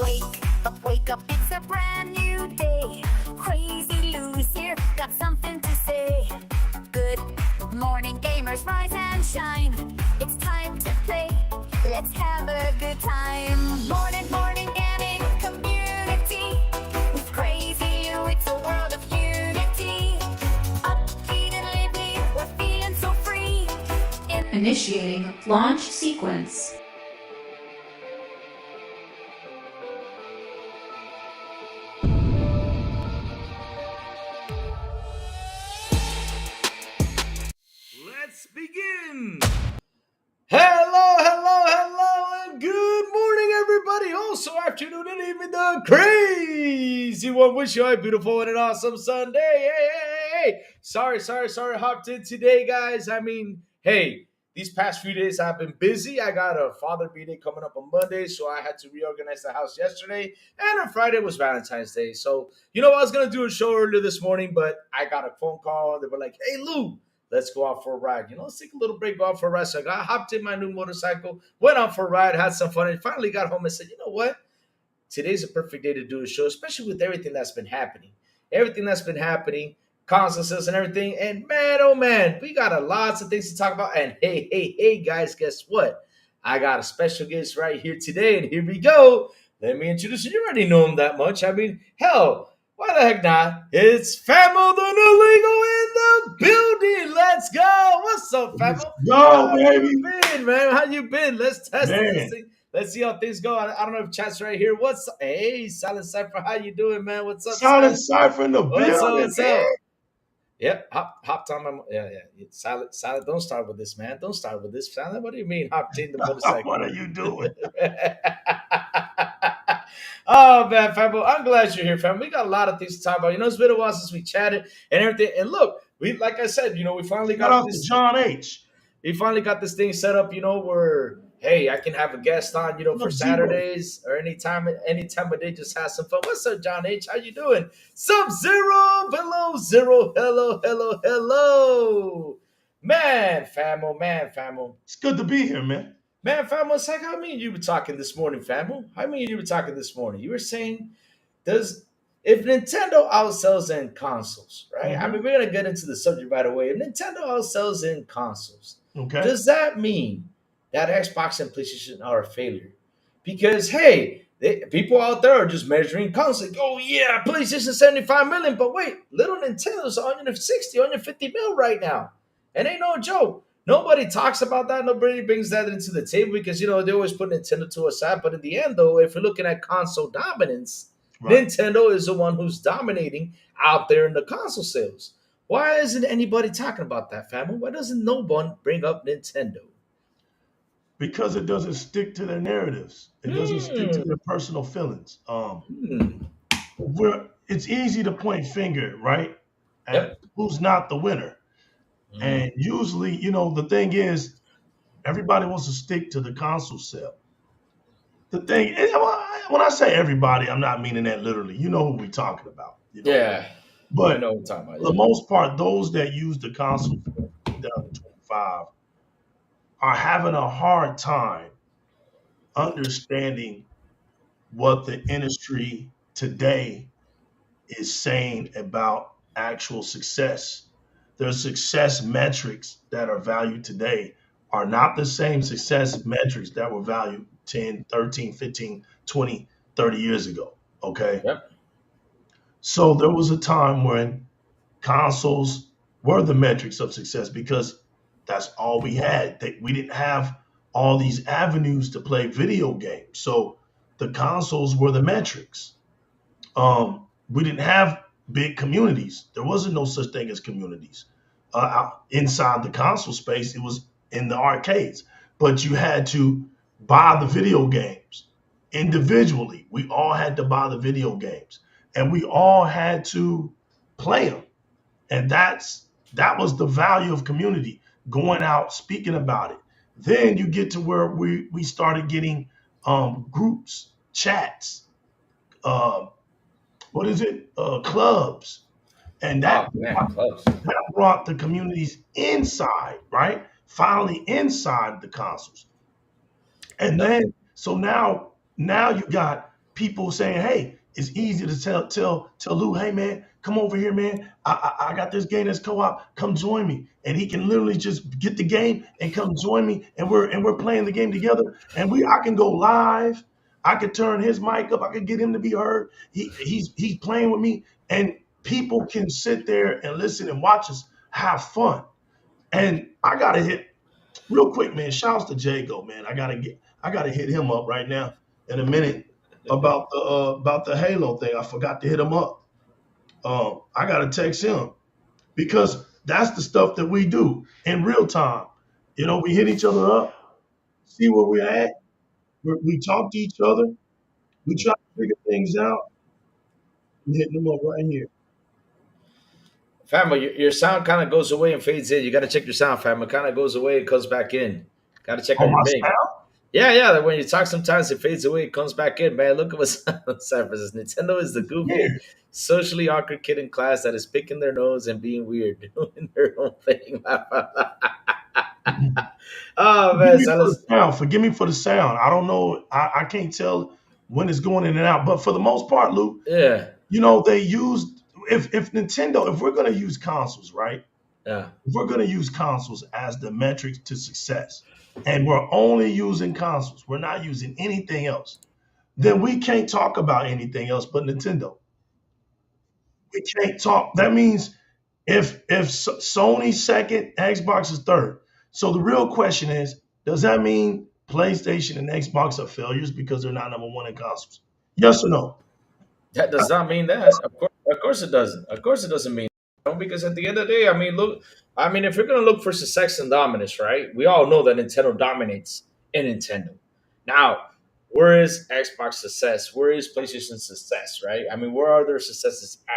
Wake up, it's a brand new day. Crazy Lou's here, got something to say. Good morning, gamers, rise and shine. It's time to play, let's have a good time. Morning, gaming community. With Crazy Lou, it's a world of unity. Upbeat and lively, we're feeling so free. Initiating launch sequence. Let's begin. Hello, and good morning, everybody. Also, afternoon and even the crazy one. Wish you a beautiful and an awesome Sunday. Hey. Sorry, hopped in today, guys. I mean, hey, these past few days I've been busy. I got a Father B-Day coming up on Monday, so I had to reorganize the house yesterday. And on Friday was Valentine's Day. So, I was going to do a show earlier this morning, but I got a phone call. They were like, hey, Lou, let's go out for a ride. Let's take a little break, go out for a ride. So I hopped in my new motorcycle, went out for a ride, had some fun, and finally got home and said, you know what? Today's a perfect day to do a show, especially with everything that's been happening. Console sales and everything. And man, oh man, we got lots of things to talk about. And hey, guys, guess what? I got a special guest right here today, and here we go. Let me introduce you. You already know him that much. I mean, hell, why the heck not? It's Famo the Illegal in the building. Let's go. What's up, Famo? Yo, baby. How you been, man? How you been? Let's test Man. this thing. Let's see how things go. I don't know if chat's right here. Hey, Silent Cypher, how you doing, man? What's up, Silent Cypher in the building. What's up? Yep, hopped on my Silent. Don't start with this, man. Don't start with this, Silent. What do you mean hopped in the motorcycle? What are you doing? Oh man, Fabo, I'm glad you're here, fam. We got a lot of things to talk about. It's been a while since we chatted and everything. And look, like I said, we finally got this. John H. We finally got this thing set up. Where hey, I can have a guest on. For Saturdays or any time of day. Just have some fun. What's up, John H? How you doing? Sub-Zero below zero. Hello, man, Famo. It's good to be here, man. Man, Famo, it's like how me and you were talking this morning, Famo. You were saying, if Nintendo outsells in consoles, right? Mm-hmm. I mean, we're gonna get into the subject right away. If Nintendo outsells in consoles, okay, does that mean that Xbox and PlayStation are a failure? Because hey, people out there are just measuring consoles. Like, oh yeah, PlayStation 75 million, but wait, little Nintendo's 160, 150 mil right now, and ain't no joke. Nobody talks about that. Nobody brings that into the table because, they always put Nintendo to a side. But in the end, though, if you're looking at console dominance, right, Nintendo is the one who's dominating out there in the console sales. Why isn't anybody talking about that, family? Why doesn't no one bring up Nintendo? Because it doesn't stick to their narratives. It doesn't stick to their personal feelings. It's easy to point finger, right? At who's not the winner. And usually, the thing is, everybody wants to stick to the console sale. The thing is, when I say everybody, I'm not meaning that literally. You know who we're talking about. Yeah. But I know what we're talking about. For the most part, those that use the console for 2025 are having a hard time understanding what the industry today is saying about actual success. Their success metrics that are valued today are not the same success metrics that were valued 10, 13, 15, 20, 30 years ago. Okay. Yep. So there was a time when consoles were the metrics of success because that's all we had. We didn't have all these avenues to play video games. So the consoles were the metrics. We didn't have big communities. There wasn't no such thing as communities inside the console space. It was in the arcades, but you had to buy the video games individually. We all had to buy the video games, and we all had to play them. And that was the value of community, going out, speaking about it. Then you get to where we started getting groups, chats, clubs. And that brought the communities inside, right? Finally inside the consoles. And then, so now you got people saying, "Hey, it's easy to tell Lou, hey man, come over here, man. I got this game that's co-op. Come join me." And he can literally just get the game and come join me, and we're playing the game together. And I can go live. I could turn his mic up. I could get him to be heard. He's playing with me, and people can sit there and listen and watch us have fun. And I gotta hit real quick, man. Shouts to Jago, man. I gotta hit him up right now in a minute about the Halo thing. I forgot to hit him up. I gotta text him because that's the stuff that we do in real time. You know, we hit each other up, see where we're at. We talk to each other. We try to figure things out. I'm hitting them up right here. Famo, your sound kind of goes away and fades in. You got to check your sound, fam. It kind of goes away, it comes back in. Got to check On on your my mic. sound, Yeah, yeah. When you talk, sometimes it fades away, it comes back in, man. Look at what Cypher says. Nintendo is the goofy, here. socially awkward kid in class that is picking their nose and being weird, doing their own thing. Oh Forgive man, me for the Silas. sound. Forgive me for the sound. I don't know. I can't tell when it's going in and out. But for the most part, Luke, Yeah, you know, they used if Nintendo, if we're gonna use consoles, right? yeah. If we're gonna use consoles as the metrics to success, and we're only using consoles, we're not using anything else, then we can't talk about anything else but Nintendo. We can't talk. That means if Sony's second, Xbox is third. So the real question is, does that mean PlayStation and Xbox are failures because they're not number one in consoles? Yes or no? That does not mean that. Of course it doesn't. Of course it doesn't mean that. Because at the end of the day, I mean, look, I mean, if you're gonna look for success and dominance, right? We all know that Nintendo dominates in Nintendo. Now, where is Xbox success? Where is PlayStation success, right? I mean, where are their successes at?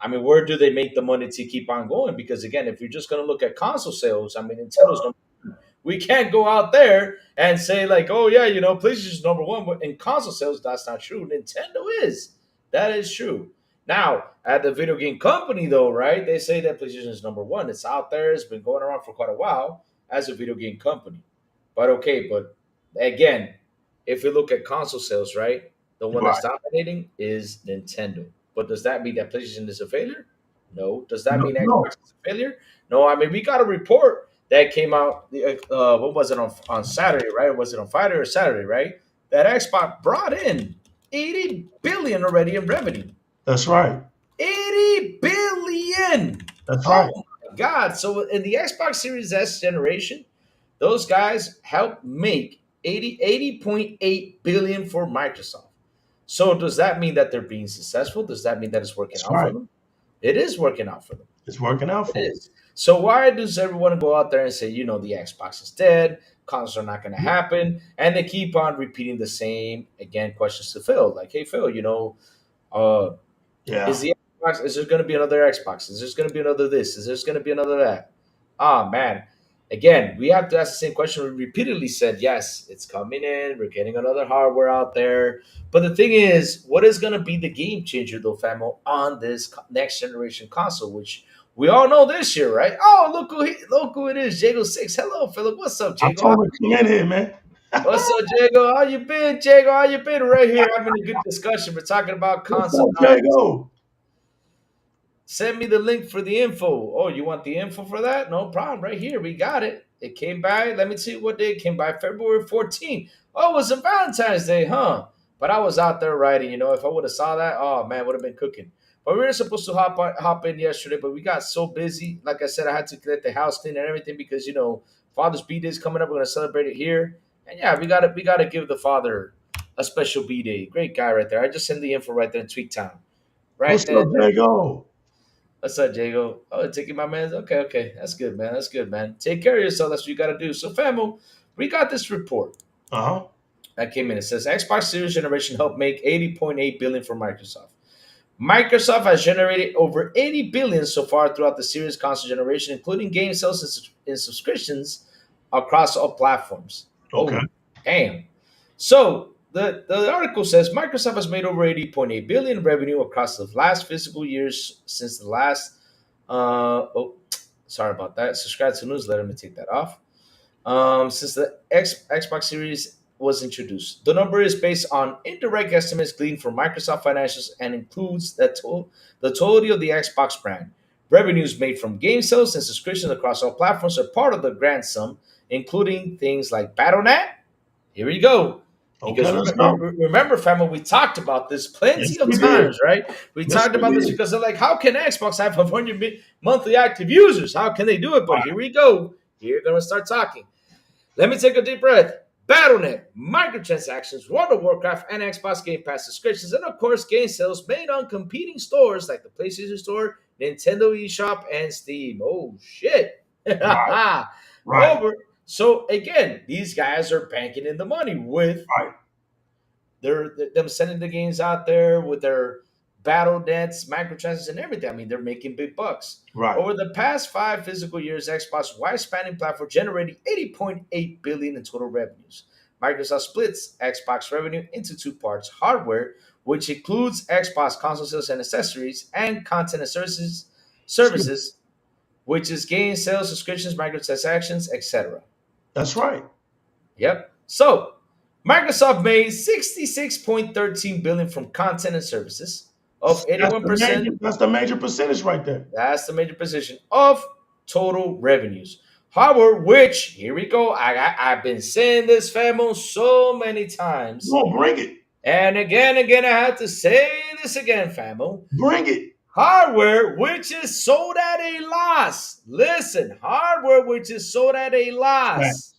I mean, where do they make the money to keep on going? Because again, if you're just gonna look at console sales, I mean, Nintendo's number one. We can't go out there and say like, oh yeah, you know, PlayStation's number one, but in console sales, that's not true. Nintendo is. That is true. Now, at the video game company, though, right? They say that PlayStation is number one. It's out there. It's been going around for quite a while as a video game company. But okay, but again, if you look at console sales, right, the one that's Right. dominating is Nintendo. But does that mean that PlayStation is a failure? No. Does that No, mean no. Xbox is a failure? No. I mean, we got a report that came out. What was it on Saturday? Right? Was it on Friday or Saturday? Right? That Xbox brought in 80 billion already in revenue. That's right. 80 billion. That's Oh right. my God. So in the Xbox Series S generation, those guys helped make 80.8 billion for Microsoft. So does that mean that they're being successful? Does that mean that it's working That's out for right. them? It is working out for them. It's working out It for is. So why does everyone go out there and say, you know, the Xbox is dead, consoles are not going to them. happen, and they keep on repeating the same again questions to Phil, like, hey Phil, you know, uh, is Yeah. the Xbox? Is there going to be another Xbox? Is there going to be another this? Is there going to be another that? Ah man, again, we have to ask the same question. We repeatedly said yes, it's coming in. We're getting another hardware out there. But the thing is, what is going to be the game changer, though, Famo, on this next generation console, which we all know this year, right? Oh, look who it is, Jago 6. Hello, Philip. What's up, I Jago? told him to come in here, man. What's up, Jago? How you been, Jago? How you been? Right here having a good discussion. We're talking about What's console up, dominance. Jago? Send me the link for the info. Oh, you want the info for that? No problem. Right here. We got it. It came by. Let me see what day it came by. February 14th. Oh, it was a Valentine's Day, huh? But I was out there writing. You know, if I would have saw that, oh man, would have been cooking. But we were supposed to hop in yesterday, but we got so busy. Like I said, I had to get the house clean and everything because you know Father's B Day is coming up. We're gonna celebrate it here, and yeah, we gotta give the father a special B Day. Great guy right there. I just sent the info right there in Tweet Town. Right What's there. up, Jago? What's up, Jago? Oh, taking my man. Okay, okay. That's good, man. That's good, man. Take care of yourself. That's what you got to do. So, famo, we got this report Uh-huh. that came in. It says Xbox Series generation helped make 80.8 billion for Microsoft. Microsoft has generated over 80 billion so far throughout the Series console generation, including game sales and subscriptions across all platforms. Okay. Oh, damn. So the article says Microsoft has made over 80.8 billion revenue across the last fiscal years since the last sorry about that. Subscribe to the newsletter. Let me take that off. Since the Xbox Series was introduced. The number is based on indirect estimates gleaned from Microsoft financials and includes the totality of the Xbox brand. Revenues made from game sales and subscriptions across all platforms are part of the grand sum, including things like Battle.net. Here we go. Okay, Because let's go. remember, family, we talked about this plenty Yes, of we did. times, right? We Yes, talked we about this did. because they're like, how can Xbox have 100 monthly active users? How can they do it? But here we go. Here, we're going to start talking. Let me take a deep breath. Battle.net, microtransactions, World of Warcraft, and Xbox Game Pass subscriptions, and of course, game sales made on competing stores like the PlayStation Store, Nintendo eShop, and Steam. Oh, shit. Right, right, Over. So, again, these guys are banking in the money with right, them sending the games out there with their battle nets, microtransactions, and everything. I mean, they're making big bucks. right. Over the past 5 fiscal years, Xbox wide-spanning platform generated 80.8 billion in total revenues. Microsoft splits Xbox revenue into two parts: hardware, which includes Xbox console sales and accessories, and content and Sure. services, which is game sales, subscriptions, microtransactions, etc. That's right. Yep. So Microsoft made 66.13 billion from content and services of That's the major. 81%. That's the major percentage right there. That's the major position of total revenues. However, which here we go. I've been saying this, famo, so many times, Come on, bring it, and again, I have to say this again, famo. bring it. Hardware which is sold at a loss. Listen, hardware which is sold at a Right. loss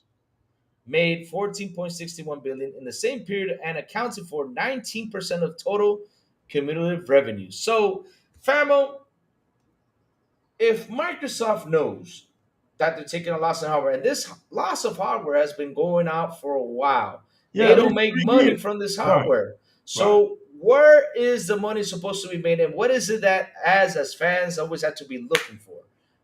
made 14.61 billion in the same period and accounted for 19% of total cumulative revenue. So, Famo, if Microsoft knows that they're taking a loss in hardware, and this loss of hardware has been going out for a while, Yeah, they at don't least make 3 years. money from this Right, hardware. right, So, where is the money supposed to be made, and what is it that, as fans, always have to be looking for?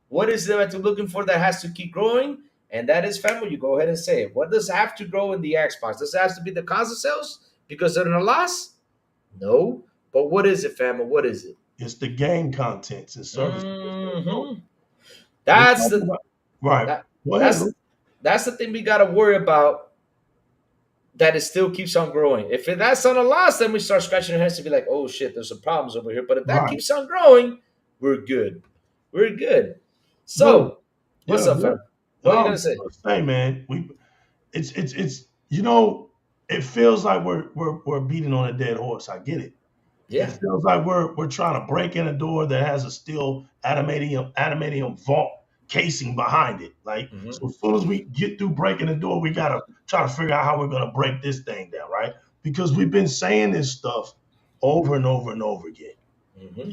What is it that they're looking for that has to keep growing? And that is, family, you go ahead and say it. What does it have to grow in the Xbox? Does it have to be the console sales because they're in a loss? No. But what is it, family? What is it? it's the game contents and services. Hmm. We're That's talking the about right. that, Go ahead, that's Lou. that's the thing we got to worry about. That it still keeps on growing. If that's on a loss, then we start scratching our heads to be like, "Oh shit, there's some problems over here." But if that Right, keeps on growing, we're good. We're good. Lou. So, what's Yeah, up, fam? What are you no, gonna say? say, man, it's you know, it feels like we're beating on a dead horse. I get it. It Yeah. feels like we're trying to break in a door that has a steel adamantium vault casing behind it. Like, Hmm. so as soon as we get through breaking the door, we gotta try to figure out how we're gonna break this thing down, right? Because we've been saying this stuff over and over and over again. Hmm.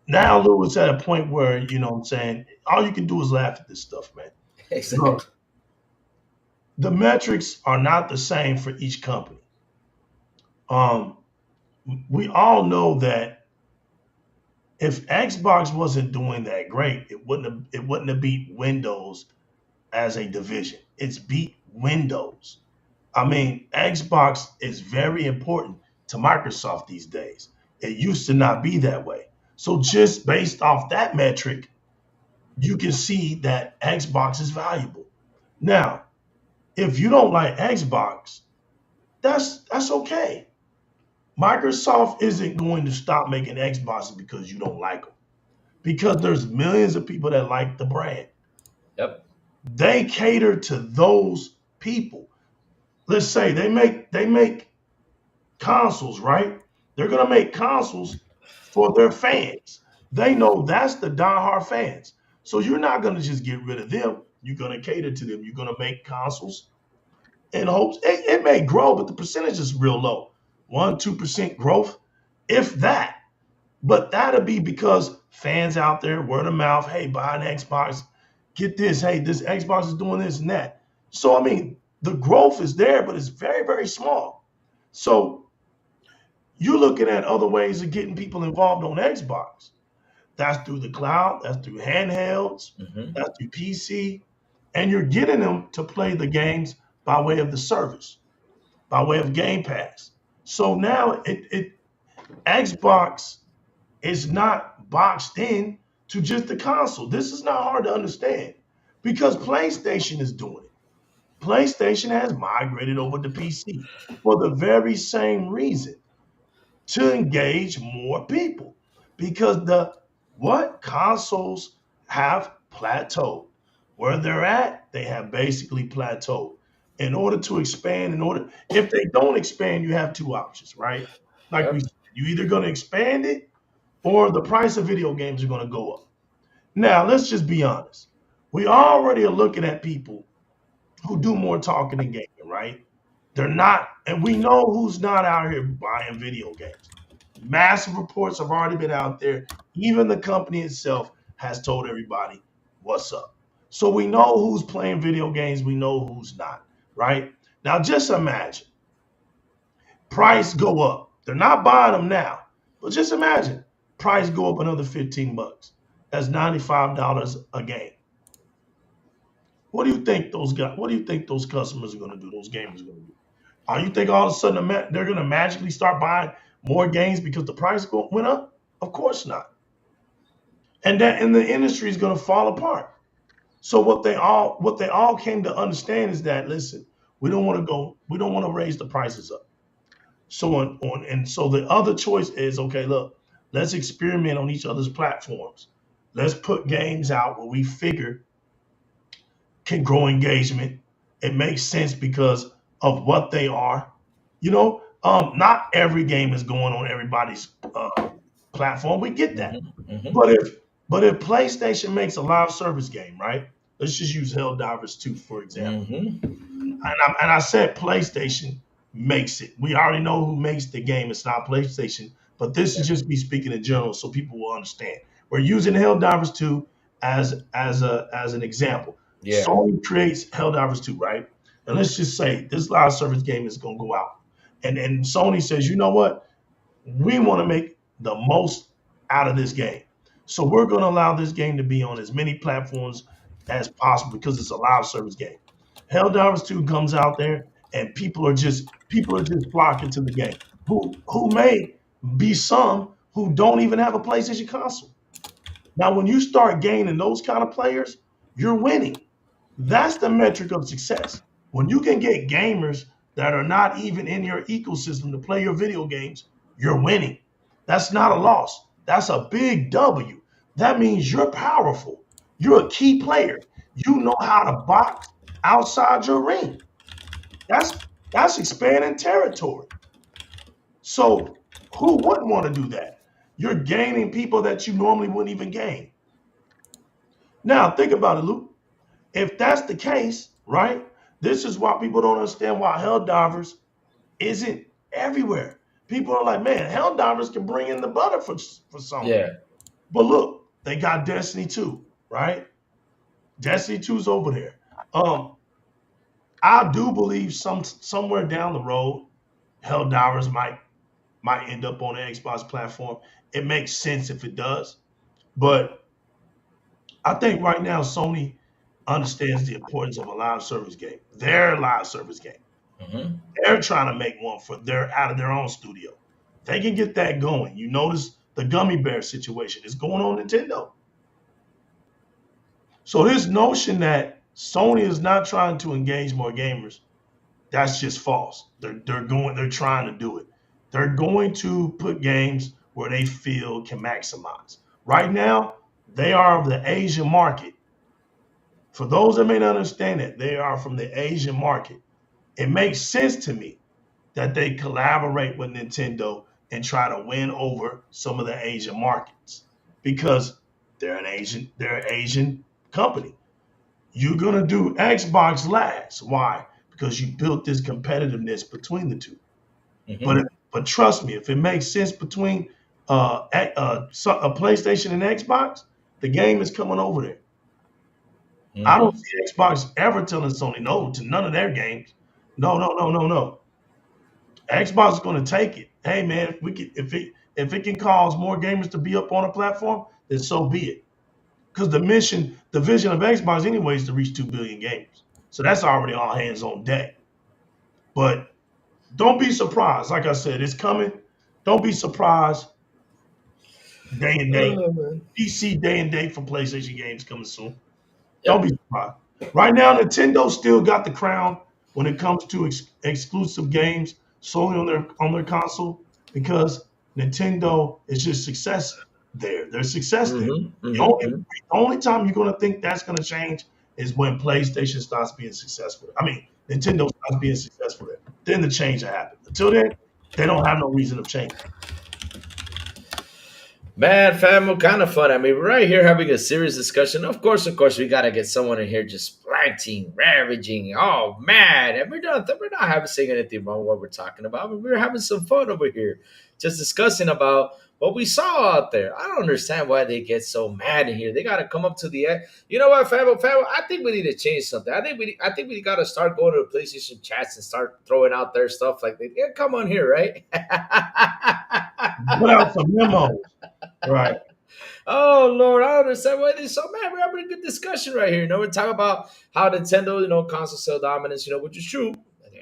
Now, Lou, it's at a point where, what I'm saying, all you can do is laugh at this stuff, man. Exactly. Look, the metrics are not the same for each company. Um, we all know that if Xbox wasn't doing that great, it wouldn't have beat Windows as a division. It's beat Windows. I mean, Xbox is very important to Microsoft these days. It used to not be that way. So just based off that metric, you can see that Xbox is valuable. Now, if you don't like Xbox, that's okay. Microsoft isn't going to stop making Xboxes because you don't like them. Because there's millions of people that like the brand. Yep. They cater to those people. Let's say they make consoles, right? They're gonna make consoles for their fans. They know that's the diehard fans. So you're not gonna just get rid of them. You're gonna cater to them. You're gonna make consoles in hopes it may grow, but the percentage is real low. 1-2% growth, if that. But that'll be because fans out there, word of mouth, hey, buy an Xbox, get this, hey, this Xbox is doing this and that. So I mean, the growth is there, but it's very, very small. So you're looking at other ways of getting people involved on Xbox. That's through the cloud, that's through handhelds, Hmm. that's through PC, and you're getting them to play the games by way of the service, by way of Game Pass. So now it Xbox is not boxed in to just the console. This is not hard to understand because PlayStation is doing it. PlayStation has migrated over to PC for the very same reason, to engage more people, because the what consoles have plateaued. Where they're at, they have basically plateaued. In order to expand, if they don't expand, you have two options, right? Like we Yep. said, you either going to expand it or the price of video games are going to go up. Now, let's just be honest. We already are looking at people who do more talking than gaming, right? They're not, and we know who's not out here buying video games. Massive reports have already been out there. Even the company itself has told everybody what's up. So we know who's playing video games, we know who's not, right? Now just imagine price go up. They're not buying them now, but just imagine price go up another 15 bucks. That's $95 a game. What do you think those guys, what do you think those customers are going to do? Those gamers are going to do? You think all of a sudden they're going to magically start buying more games because the price went up? Of course not. And the industry is going to fall apart. So what they all came to understand is that, listen, we don't want to raise the prices up. So and so the other choice is, okay, look, let's experiment on each other's platforms. Let's put games out where we figure can grow engagement. It makes sense because of what they are. Not every game is going on everybody's platform. We get that. Hmm. But if PlayStation makes a live service game, right? Let's just use Helldivers 2 for example. Hmm. And I said PlayStation makes it. We already know who makes the game. It's not PlayStation, but this is just me speaking in general, so people will understand. We're using Helldivers 2 as an example. Yeah. Sony creates Helldivers 2, right? And let's just say this live service game is going to go out, and Sony says, you know what? We want to make the most out of this game. So we're going to allow this game to be on as many platforms as possible because it's a live service game. Helldivers 2 comes out there and people are just flocking to the game. Who may be some who don't even have a PlayStation console. Now, when you start gaining those kind of players, you're winning. That's the metric of success. When you can get gamers that are not even in your ecosystem to play your video games, you're winning. That's not a loss. That's a big W. That means you're powerful. You're a key player. You know how to box outside your ring. That's that's expanding territory. So who wouldn't want to do that? You're gaining people that you normally wouldn't even gain. Now think about it, Luke. If that's the case, right? This is why people don't understand why Helldivers isn't everywhere. People are like, man, Helldivers can bring in the butter for Sony. Yeah. But look, they got Destiny 2, right? Destiny 2's over there. Um, I do believe somewhere down the road, Helldivers might end up on the Xbox platform. It makes sense if it does. But I think right now Sony understands the importance of a live service game. Their live service game. Hmm. They're trying to make one for their out of their own studio. They can get that going. You notice the gummy bear situation is going on Nintendo. So this notion that Sony is not trying to engage more gamers, that's just false. They're trying to do it. They're going to put games where they feel can maximize. Right now, they are of the Asian market. For those that may not understand it, they are from the Asian market. It makes sense to me that they collaborate with Nintendo and try to win over some of the Asian markets because they're an Asian company. You're gonna do Xbox last. Why? Because you built this competitiveness between the two. But Hmm. if, but trust me, if it makes sense between a PlayStation and Xbox, the game is coming over there. I don't Hmm. see Xbox ever telling Sony no to none of their games. No, no, no, no, no. Xbox is going to take it. Hey man, if it can cause more gamers to be up on a platform, then so be it. Because the vision of Xbox anyway is to reach 2 billion gamers. So that's already all hands on deck. But don't be surprised. Like I said, it's coming. Don't be surprised. Day and date. Oh, man. PC day and date for PlayStation games coming soon. Don't Yep. be surprised. Right now, Nintendo still got the crown when it comes to exclusive games solely on their console because Nintendo is just success there. There's success there. Mm-hmm. The Mm-hmm. only Mm-hmm. the only time you're going to think that's going to change is when PlayStation starts being successful. I mean, Nintendo starts being successful there. Then the change will happen. Until then, they don't have no reason of change. Man, fam, kind of fun. I mean, we're right here having a serious discussion. Of course, we gotta get someone in here just ranting, ravaging, oh mad. And we're not having saying anything wrong with what we're talking about. I mean, we're having some fun over here, just discussing about what we saw out there. I don't understand why they get so mad in here. They gotta come up to the end. You know what, fam? I think we need to change something. I think we gotta start going to the PlayStation chats and start throwing out their stuff like they yeah, come on here, right? Put out some memos. Right. Oh Lord, I don't understand why they're so mad. We're having a good discussion right here. You know, we're talking about how Nintendo, console sale dominance, which is true.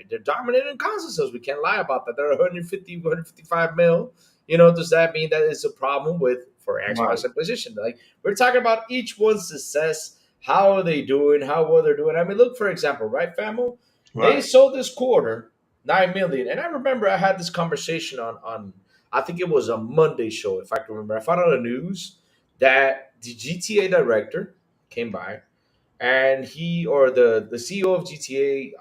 They're dominant in console sales. We can't lie about that. They're 150, 155 mil. Does that mean that it's a problem with for Right. Xbox and PlayStation? Like we're talking about each one's success. How are they doing? How well they're doing? I mean, look for example, right, Famo? They Right. sold this quarter 9 million, and I remember I had this conversation on I think it was a Monday show, if I can remember. I found out on the news that the GTA director came by and he or the CEO of GTA,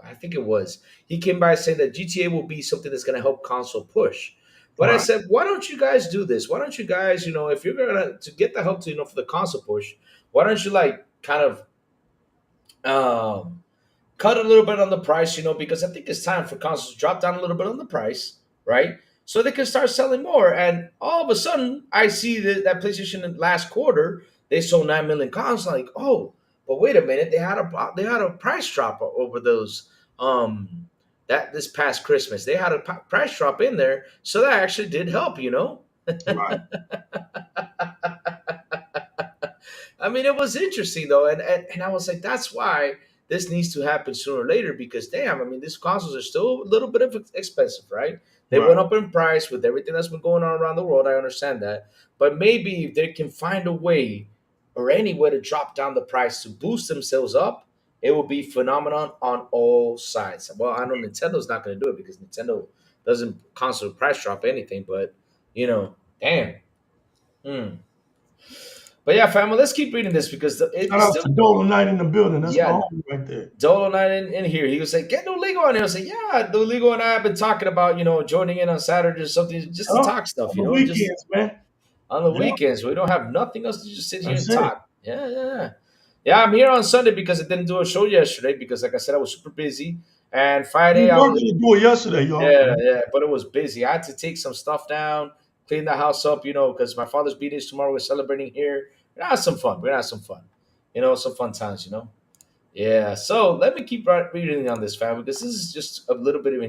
I think it was, he came by saying that GTA will be something that's going to help console push. But I Right. said, why don't you guys do this? Why don't you guys, if you're gonna to get the help to for the console push, why don't you like kind of cut a little bit on the price, because I think it's time for consoles to drop down a little bit on the price, right? So they can start selling more. And all of a sudden, I see that PlayStation in last quarter they sold 9 million consoles. Like, oh, but wait a minute, they had a price drop over those that this past Christmas. They had a price drop in there, so that actually did help. Right. I mean, it was interesting though, and I was like, that's why this needs to happen sooner or later because damn, I mean, these consoles are still a little bit of expensive, right? They went Right. up in price with everything that's been going on around the world. I understand that, but maybe if they can find a way or any way to drop down the price to boost themselves up, it will be phenomenon on all sides. Well, I know Nintendo's not going to do it because Nintendo doesn't console price drop anything, but damn. Hmm. But yeah, family, let's keep reading this because Shout it's out still to Dolan Knight in the building. That's my yeah. homie right there. Dolo and I in here. He was like, "Get no legal on here." I was like, "Yeah, no legal and I have been talking about joining in on Saturday or something just to Oh, talk stuff, on the just weekends, man. on the Yeah, weekends. We don't have nothing else to just sit here that's and it. talk." Yeah, yeah, yeah. I'm here on Sunday because I didn't do a show yesterday because, like I said, I was super busy. And You Friday, I were was gonna do it yesterday, y'all. yeah, yeah, but it was busy. I had to take some stuff down, clean the house up, because my father's birthday is tomorrow. We're celebrating here. We're gonna have some fun. We're gonna have some fun. Some fun times. Yeah, so let me keep reading on this, fam, because this is just a little bit of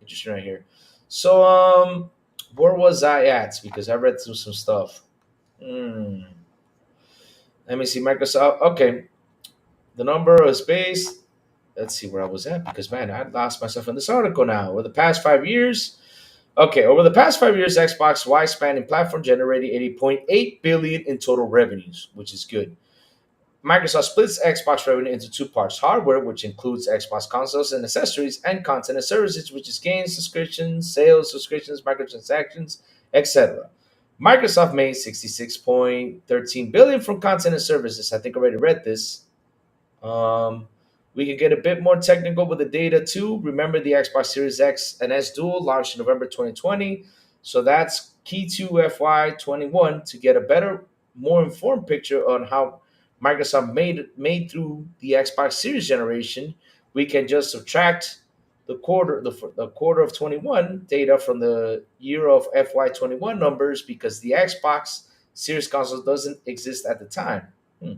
interesting right here. So, where was I at? Because I read through some stuff. Hmm. Let me see, Microsoft. Okay, the number of space. Let's see where I was at because man, I lost myself in this article now. Over the past 5 years, okay, over the past 5 years, Xbox wide spanning platform generated 80.8 billion in total revenues, which is good. Microsoft splits Xbox revenue into two parts: hardware, which includes Xbox consoles and accessories, and content and services, which is games, subscriptions, sales, subscriptions, microtransactions, etc. Microsoft made 66.13 billion from content and services. I think I already read this. Um, we can get a bit more technical with the data too. Remember, the Xbox Series X and S Dual launched in November 2020, so that's key to FY21 to get a better, more informed picture on how Microsoft made through the Xbox Series generation. We can just subtract the quarter of 21 data from the year of FY21 numbers because the Xbox Series console doesn't exist at the time. Hmm.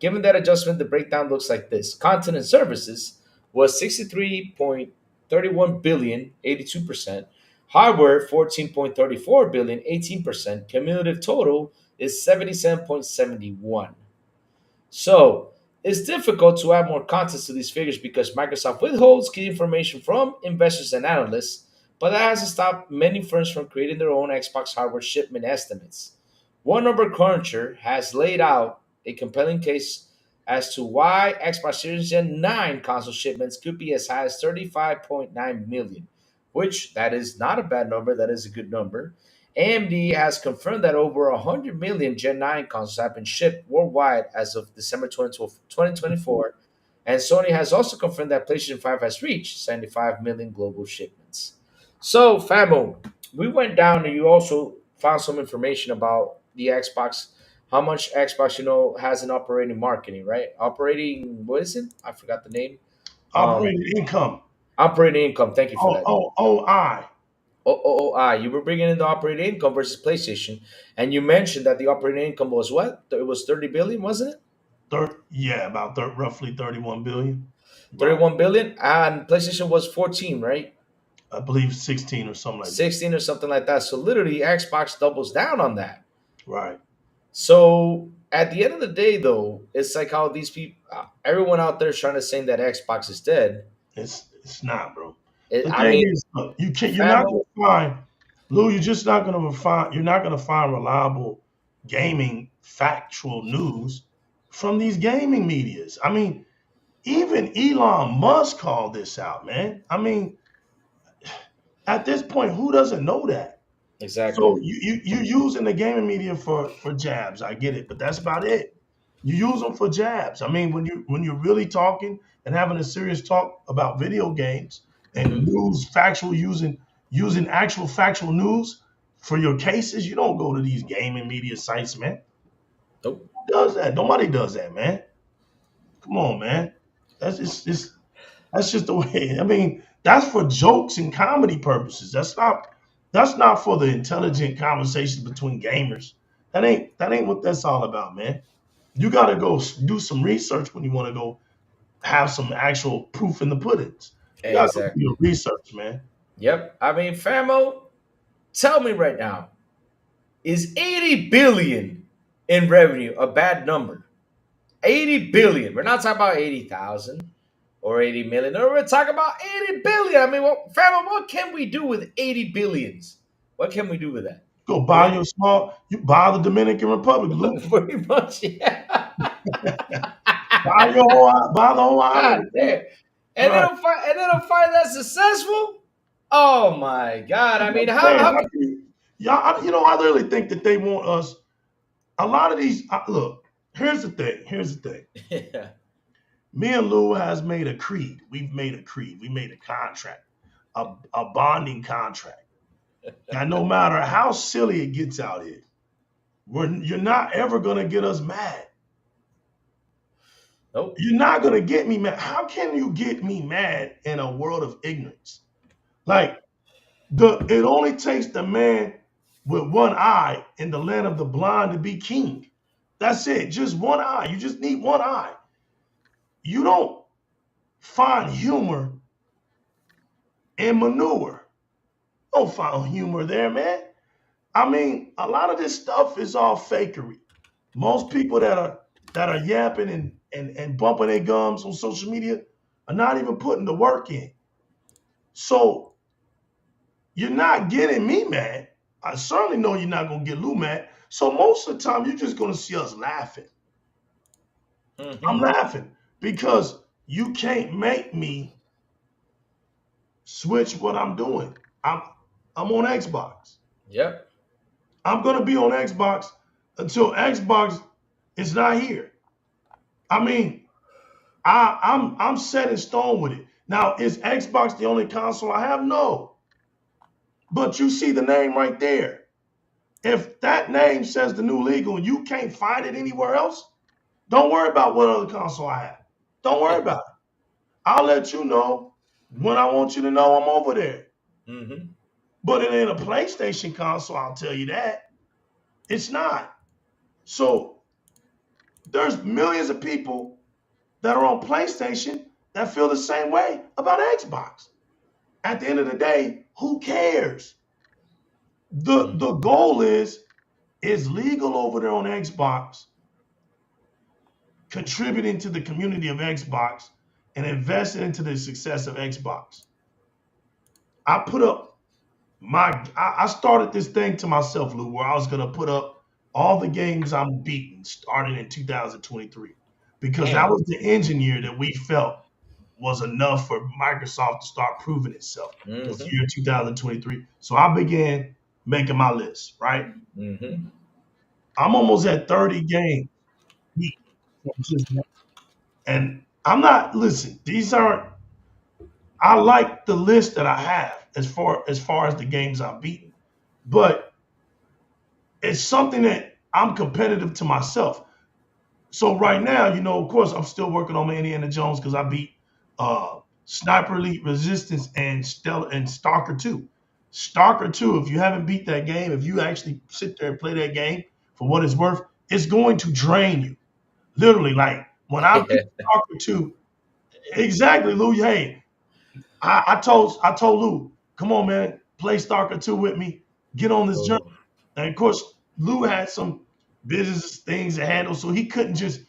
Given that adjustment, the breakdown looks like this. Content and services was 63.31 billion, 82%. Hardware, 14.34 billion, 18%. Cumulative total is 77.71. So it's difficult to add more context to these figures because Microsoft withholds key information from investors and analysts, but that hasn't stopped many firms from creating their own Xbox hardware shipment estimates. One Number Cruncher has laid out a compelling case as to why Xbox Series Gen 9 console shipments could be as high as 35.9 million, which that is not a bad number. That is a good number. AMD has confirmed that over 100 million Gen 9 consoles have been shipped worldwide as of December 2024, and Sony has also confirmed that PlayStation 5 has reached 75 million global shipments. So, Famo, we went down and you also found some information about the Xbox, how much Xbox, has an operating marketing, right? Operating, what is it? I forgot the name. Um, Operating income. Operating income. Thank you for Oh, that. oh, oh, I. OOI. You were bringing in the operating income versus PlayStation, and you mentioned that the operating income was what? It was 30 billion, wasn't it? Yeah, about roughly 31 billion. Right. 31 billion, and PlayStation was 14, right? I believe 16 or something like that. 16 or something like that. So literally, Xbox doubles down on that. Right. So at the end of the day, though, it's like how these people, everyone out there is trying to say that Xbox is dead. It's not, bro. It, The I thing mean, is, look, you're not Famo, gonna find Lou, you're just not gonna find you're not gonna find reliable gaming factual news from these gaming medias. I mean, even Elon Musk called this out, man. I mean, at this point, who doesn't know that? exactly. So you using the gaming media for jabs. I get it, but that's about it. You use them for jabs. I mean, when you're really talking and having a serious talk about video games and Hmm. news, factual using actual factual news for your cases, you don't go to these gaming media sites, man. Nope. Who does that? Nobody does that, man. Come on, man. That's just the way. I mean, that's for jokes and comedy purposes. That's not for the intelligent conversations between gamers. That ain't what that's all about, man. You got to go do some research when you want to go have some actual proof in the puddings. You got to go do Exactly. your research, man. Yep. I mean, Famo, tell me right now, is 80 billion in revenue a bad number? 80 billion. We're not talking about 80,000 or 80 million. No, we're talking about 80 billion. I mean, family, what can we do with 80 billions? What can we do with that? Go With buy you buy the Dominican Republic, Luke. pretty much, yeah. Buy the whole God island. damn. And Right. they don't find that successful? Oh my God. I That's mean, what I'm how, saying. how How can I really think that they want us. A lot of these, look, here's the thing. Here's the thing. yeah. Me and Lou has made a creed. We've made a creed. We made a contract, a bonding contract. Now, no matter how silly it gets out here, you're not ever going to get us mad. Nope. You're not going to get me mad. How can you get me mad in a world of ignorance? Like, it only takes the man with one eye in the land of the blind to be king. That's it. Just one eye. You just need one eye. You don't find humor in manure. Don't find humor there, man. I mean, a lot of this stuff is all fakery. Most people that are yapping and bumping their gums on social media are not even putting the work in. So you're not getting me mad. I certainly know you're not gonna get Lou mad. So most of the time you're just gonna see us laughing. I'm Hmm. laughing because you can't make me switch what I'm doing. I'm on Xbox. Yep. I'm gonna be on Xbox until Xbox is not here. I mean, I'm set in stone with it. Now, is Xbox the only console I have? No. But you see the name right there. If that name says the new legal and you can't find it anywhere else, don't worry about what other console I have. Don't worry about it. I'll let you know when I want you to know I'm over there. Hmm. But it ain't a PlayStation console, I'll tell you that. It's not. So there's millions of people that are on PlayStation that feel the same way about Xbox. At the end of the day, who cares? The goal is legal over there on Xbox, contributing to the community of Xbox and investing into the success of Xbox. I put up I started this thing to myself, Lou, where I was gonna put up all the games I'm beating starting in 2023. because that Damn. was the engine year that we felt was enough for Microsoft to start proving itself. Was the Mm-hmm. year 2023. So I began making my list, right? Mm-hmm. I'm almost at 30 games. And I'm not, listen, these aren't, I like the list that I have as far as the games I've beaten. But it's something that I'm competitive to myself. So right now, of course, I'm still working on my Indiana Jones because I beat Sniper Elite Resistance and Stella and Stalker 2. Stalker 2, if you haven't beat that game, if you actually sit there and play that game for what it's worth, it's going to drain you. Literally, like when I beat Stalker 2, exactly, Lou. Hey, I told Lou, come on, man, play Stalker 2 with me. Get on this journey. Oh. And of course, Lou had some business things to handle, so he couldn't just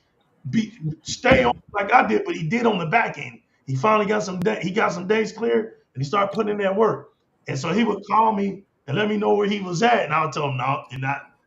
stay on like I did, but he did on the back end. He finally got he got some days clear, and he started putting in that work. And so he would call me and let me know where he was at, and I would tell him, "No,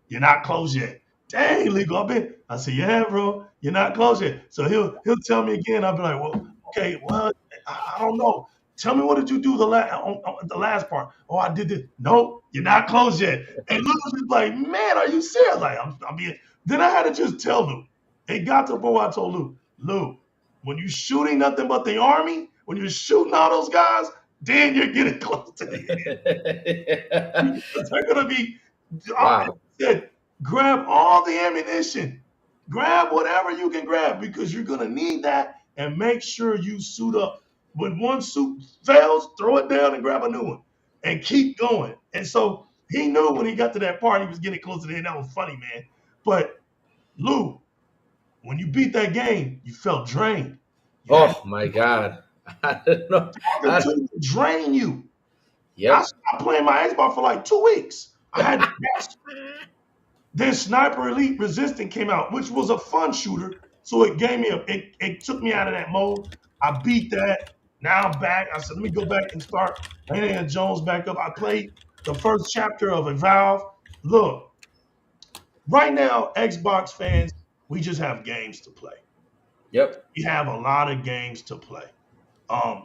you're not close yet." Dang, legal, I've been. I said, "Yeah, bro, you're not close yet." So he'll tell me again. I'll be like, "Well, okay, well, I don't know. Tell me what did you do on the last part? Oh, I did this. No, you're not close yet." And Lou was just like, "Man, are you serious?" Like I'm being. Then I had to just tell Lou. It got to the point where I told Lou, when you're shooting nothing but the army, when you're shooting all those guys, then you're getting close to the end. Because they're gonna be. I Wow. said, grab all the ammunition, grab whatever you can grab because you're gonna need that, and make sure you suit up. When one suit fails, throw it down and grab a new one, and keep going. And so he knew when he got to that part, he was getting close to the end. That was funny, man. But Lou, when you beat that game, you felt drained. You had Oh my God. I don't know. to to drain you. I Yep. stopped playing my Xbox for like 2 weeks. I had to rest. Then Sniper Elite Resistant came out, which was a fun shooter. So it gave me it took me out of that mode. I beat that. Now I'm back. I said, let me go back and start Indiana Jones back up. I played the first chapter of Evolve. Look, right now, Xbox fans, we just have games to play. Yep. We have a lot of games to play. Um,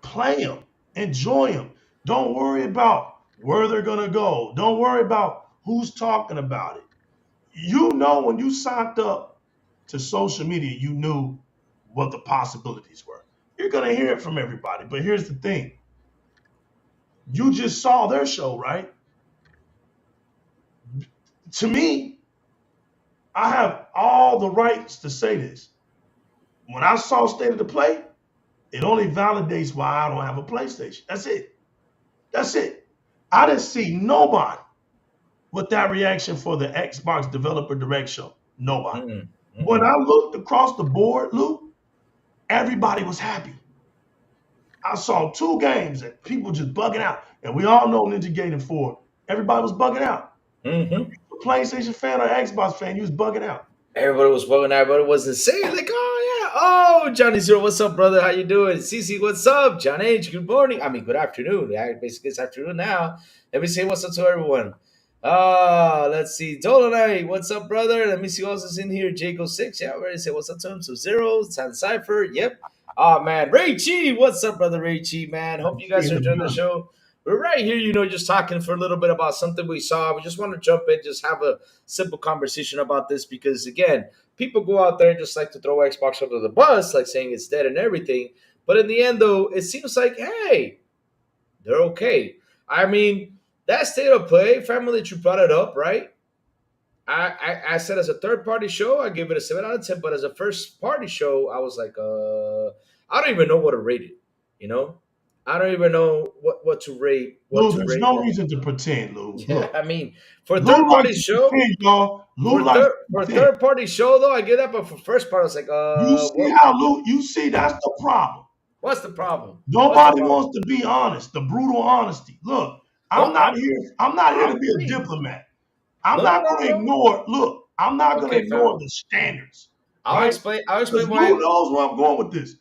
Play them, enjoy them. Don't worry about where they're gonna go. Don't worry about who's talking about it. When you signed up to social media, you knew what the possibilities were. You're gonna hear it from everybody, but here's the thing: you just saw their show, right? To me, I have all the rights to say this. When I saw State of the Play, it only validates why I don't have a PlayStation. That's it. That's it. I didn't see nobody with that reaction for the Xbox Developer Direct show. Nobody. Mm-mm. When Mm-mm. I looked across the board, Lou, everybody was happy. I saw two games and people just bugging out. And we all know Ninja Gaiden 4. Everybody was bugging out. Mm-hmm. A PlayStation fan or Xbox fan, you was bugging out. Everybody was bugging out. Everybody was insane. Like, oh yeah, oh Johnny Zero, what's up, brother? How you doing? Cece, what's up? John H, good morning. I mean, good afternoon. Yeah, basically it's afternoon now. Let me say what's up to everyone. Let's see. Dolonite, what's up, brother? Let me see who else is in here. Jago Six, yeah, I already said what's up to him. So Zero, San Cypher, yep. Oh man, Ray Chi, what's up, brother Ray Chi, man? Hope you See guys in are the enjoying the building. show. We're right here, just talking for a little bit about something we saw. We just want to jump in, just have a simple conversation about this because again, people go out there and just like to throw Xbox under the bus, like saying it's dead and everything. But in the end, though, it seems like, hey, they're okay. I mean, that state of play, family that you brought it up, right? I said as a third party show, I give it a 7 out of 10. But as a first party show, I was like, I don't even know what to rate it. You know, I don't even know what to rate. What Lou, to there's rate no that. reason to pretend, Lou. Yeah, Look, I mean, for a Lou third party likes to show, pretend, y'all. Lou likes to for pretend. third party show though, I get that. But for first part, I was like, You see what? how Lou, you see that's the problem. What's the problem? What's the Nobody problem? wants to be honest, the brutal honesty. Look, No, I'm not here I'm to be a free. diplomat. I'm No, no, not no, going to no, no. ignore, look, I'm not going to Okay, fam. ignore the standards, I'll right? explain. I'll Because explain Lou why. knows where I'm going with this.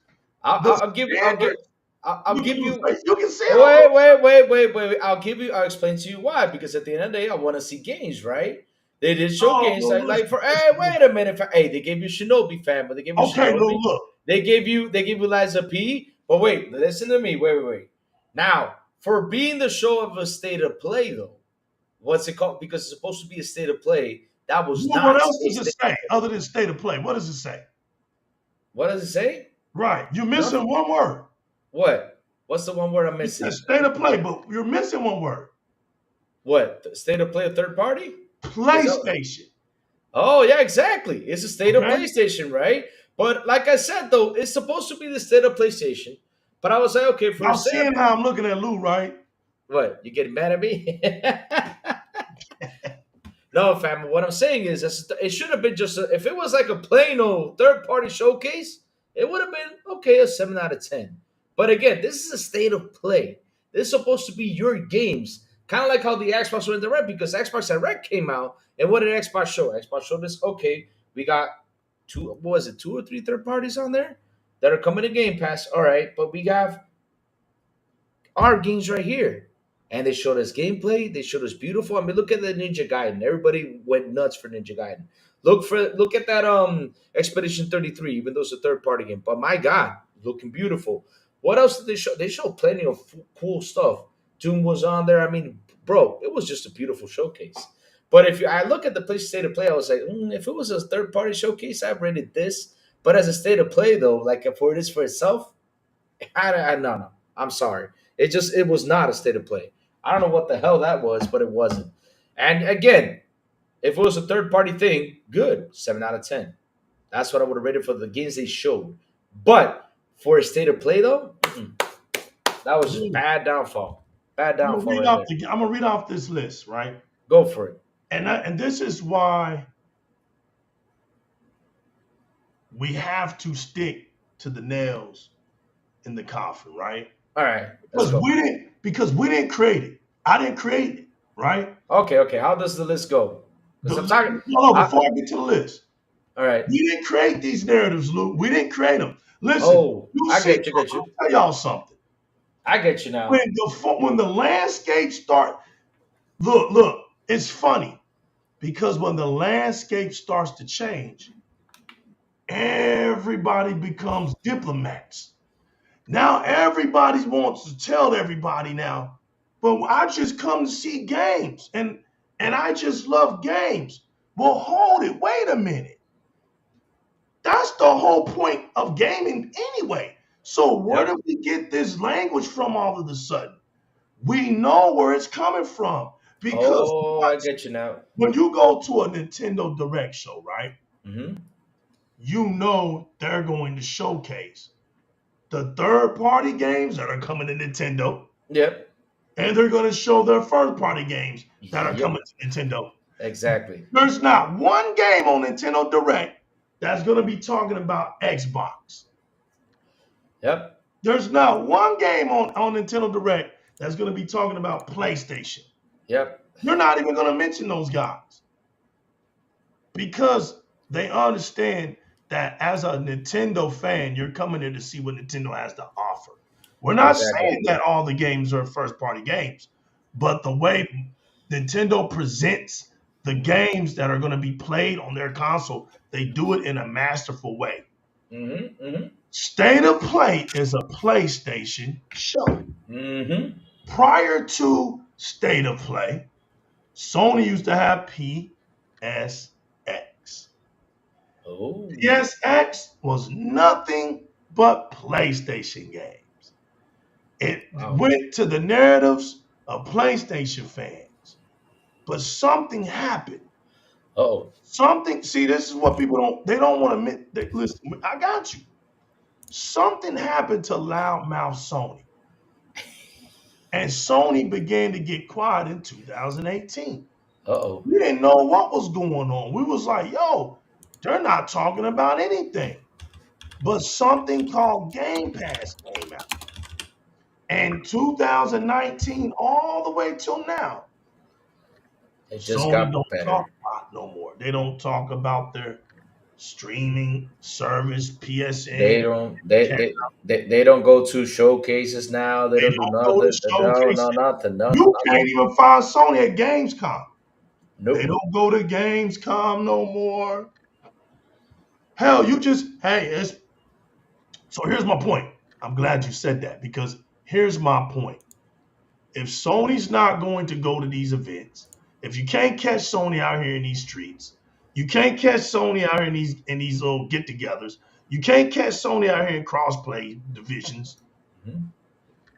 The I'll give. standards, I'll look at give Lou's you. face. You can see how Lou, Wait. I'll give you. I'll explain to you why. Because at the end of the day, I want to see games, right? They did Oh, showcase well, like listen, for hey, listen, wait a minute. Hey, they gave you Shinobi fan, but they gave you okay, Shinobi. look. They gave you Liza P. But wait, listen to me. Wait. Now, for being the show of a state of play, though, what's it called? Because it's supposed to be a state of play. That was Well, what not else a does it state. say other than state of play? What does it say? What does it say? Right. You're missing Nothing. one word. What? What's the one word I'm It missing? says state of play, but you're missing one word. What? The state of play of third party? Is that? PlayStation. Oh yeah, exactly. It's a state of Okay. PlayStation, right? But like I said, though, it's supposed to be the state of PlayStation. But I was like, okay, for Y'all a seeing sample. how I'm looking at Lou, right? What? You getting mad at me? No, fam. What I'm saying is, it should have been just if it was like a plain old third party showcase, it would have been okay, a 7 out of 10. But again, this is a state of play. This is supposed to be your games, kind of like how the Xbox went direct because Xbox Direct came out, and what did Xbox show? Xbox showed us, okay, we got what was it, 2 or 3 third parties on there that are coming to Game Pass. All right, but we have our games right here. And they showed us gameplay. They showed us beautiful. I mean, look at the Ninja Gaiden. Everybody went nuts for Ninja Gaiden. Look at that Expedition 33, even though it's a third party game. But my God, looking beautiful. What else did they show? They showed plenty of cool stuff. Doom was on there. I mean, bro, it was just a beautiful showcase. But if I look at the place state of play, I was like, if it was a third party showcase, I'd rated this. But as a state of play, though, like for it is for itself, no. I'm sorry. It was not a state of play. I don't know what the hell that was, but it wasn't. And again, if it was a third party thing, good, 7 out of 10. That's what I would have rated for the games they showed. But for a state of play though, that was just bad downfall. Bad downfall right there. I'm gonna read off this list, right? Go for it. And this is why we have to stick to the nails in the coffin, right? All right, let's Because we didn't create it. I didn't create it, right? Okay. How does the list go? Because I'm talking. No, before I get to the list, All right. we didn't create these narratives, Lou. We didn't create them. Listen, Oh, you I see, get you. I'll tell y'all something. I get you now. When the landscape start, look, it's funny because when the landscape starts to change, everybody becomes diplomats. Now everybody wants to tell everybody now, but I just come to see games and I just love games. Well, hold it. Wait a minute. That's the whole point of gaming anyway. So where do we get this language from all of a sudden? We know where it's coming from because I get you now. when you go to a Nintendo Direct show, right? Mm-hmm. You know they're going to showcase the third-party games that are coming to Nintendo. Yep. And they're going to show their first-party games that are coming to Nintendo. Exactly. There's not one game on Nintendo Direct that's going to be talking about Xbox. Yep. There's not one game on Nintendo Direct that's going to be talking about PlayStation. Yep. You're not even going to mention those guys because they understand that as a Nintendo fan, you're coming there to see what Nintendo has to offer. We're not saying that all the games are first-party games, but the way Nintendo presents the games that are going to be played on their console, they do it in a masterful way. Mm-hmm. Mm-hmm. State of Play is a PlayStation show. Mm-hmm. Prior to State of Play, Sony used to have PSX. Oh. PSX was nothing but PlayStation games. It went to the narratives of PlayStation fans. But something happened. Oh. See, this is what people don't want to admit. Listen, I got you. Something happened to loudmouth Sony. And Sony began to get quiet in 2018. Uh-oh. We didn't know what was going on. We was like, yo, they're not talking about anything. But something called Game Pass came out. And 2019 all the way till now, It just Sony got don't better. talk about it no more. They don't talk about their streaming service, PSN. They don't go to showcases now. They don't do nothing. Go to showcases. Nothing. You can't even find Sony at Gamescom. They Nope. don't go to Gamescom no more. Hell, it's so here's my point. I'm glad you said that because here's my point. If Sony's not going to go to these events, if you can't catch Sony out here in these streets, you can't catch Sony out here in these little get-togethers, you can't catch Sony out here in crossplay divisions. Mhm.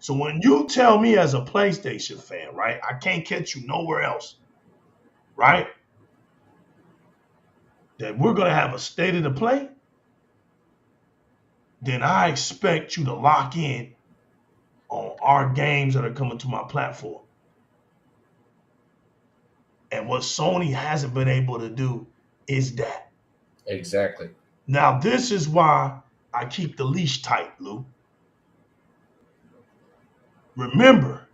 So when you tell me as a PlayStation fan, right, I can't catch you nowhere else, right? That we're gonna have a state of the play, then I expect you to lock in on our games that are coming to my platform. And what Sony hasn't been able to do is that. Exactly. Now, this is why I keep the leash tight, Lou. Remember,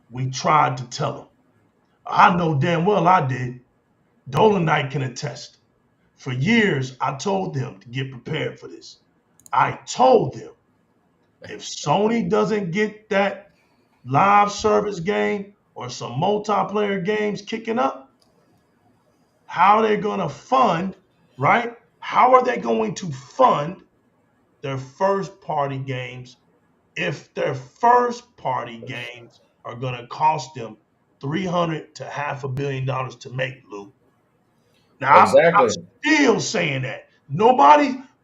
we tried to tell them. I know damn well I did. Dolan Knight can attest. For years, I told them to get prepared for this. I told them if Sony doesn't get that live service game or some multiplayer games kicking up, how are they going to fund, right? How are they going to fund their first party games if their first party games are going to cost them 300 to half $1 billion to make, Lou? Now, I'm Exactly. still saying that.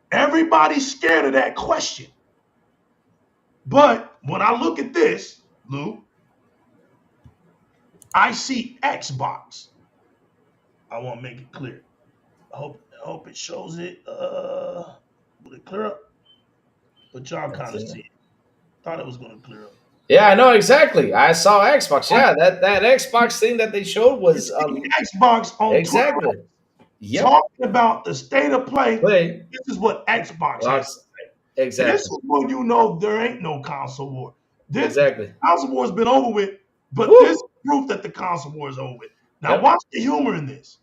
Everybody's scared of that question. But when I look at this, Lou, I see Xbox. I want to make it clear. I hope it shows it. Will it clear up? But y'all That's kind of it. see it. Thought it was going to clear up. Yeah, I know exactly. I saw Xbox. I Yeah, that Xbox thing that they showed was see Xbox on Twitter exactly. Yep. talking about the state of play. Play. This is what Xbox has. Lots. This Exactly. is when you know there ain't no console war. This Exactly. console war has been over with, but this is Woo. proof that the console war is over with. Now Yep. watch the humor in this.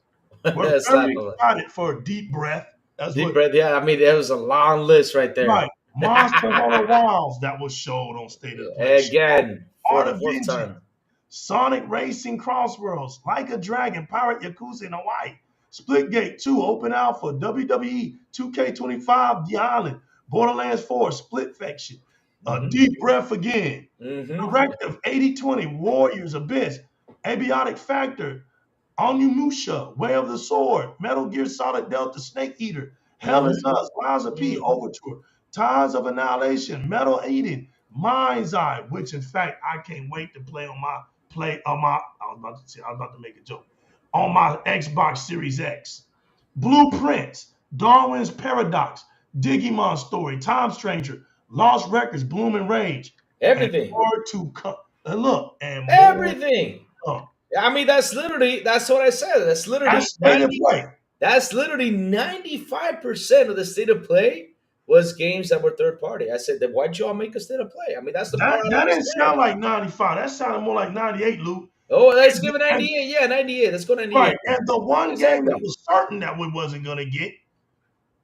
We're Slap very of it. excited for a deep breath. That's Deep what breath. Yeah, I mean, there was a long list right there. right. Monster Hunter Wilds that was showed on State of the Play. Again, for Art the of fourth Vengeance, time. Sonic Racing Crossworlds, Like a Dragon, Pirate Yakuza in Hawaii, Splitgate 2, Open Alpha, WWE 2K25, The Island, Borderlands 4, Split Fiction, Hmm. Deep Breath Again, Hmm. Directive 8020, Warriors Abyss, Abiotic Factor, Onimusha, Way of the Sword, Metal Gear Solid Delta, Snake Eater, Hell is Hmm. Us, Lies of P, Overture, Ties of Annihilation, Metal Eden, Mind's Eye, which in fact I can't wait to play on my I was about to make a joke. On my Xbox Series X. Blueprints, Darwin's Paradox, Digimon Story, Time Stranger, Lost Records, Bloom and Rage, and Everything. more to come. And look, and more to Everything. come. I mean, that's what I said. That's literally That's state of 90. play. That's literally 95% of the state of play was games that were third party. I said, then why'd you all make a state of play? I mean, that's the part I don't That didn't understand. sound like 95. That sounded more like 98, Lou. Oh, let's And, give it and 98. Yeah, 98. Let's go right. 98. And the one game that Exactly. was certain that we wasn't gonna get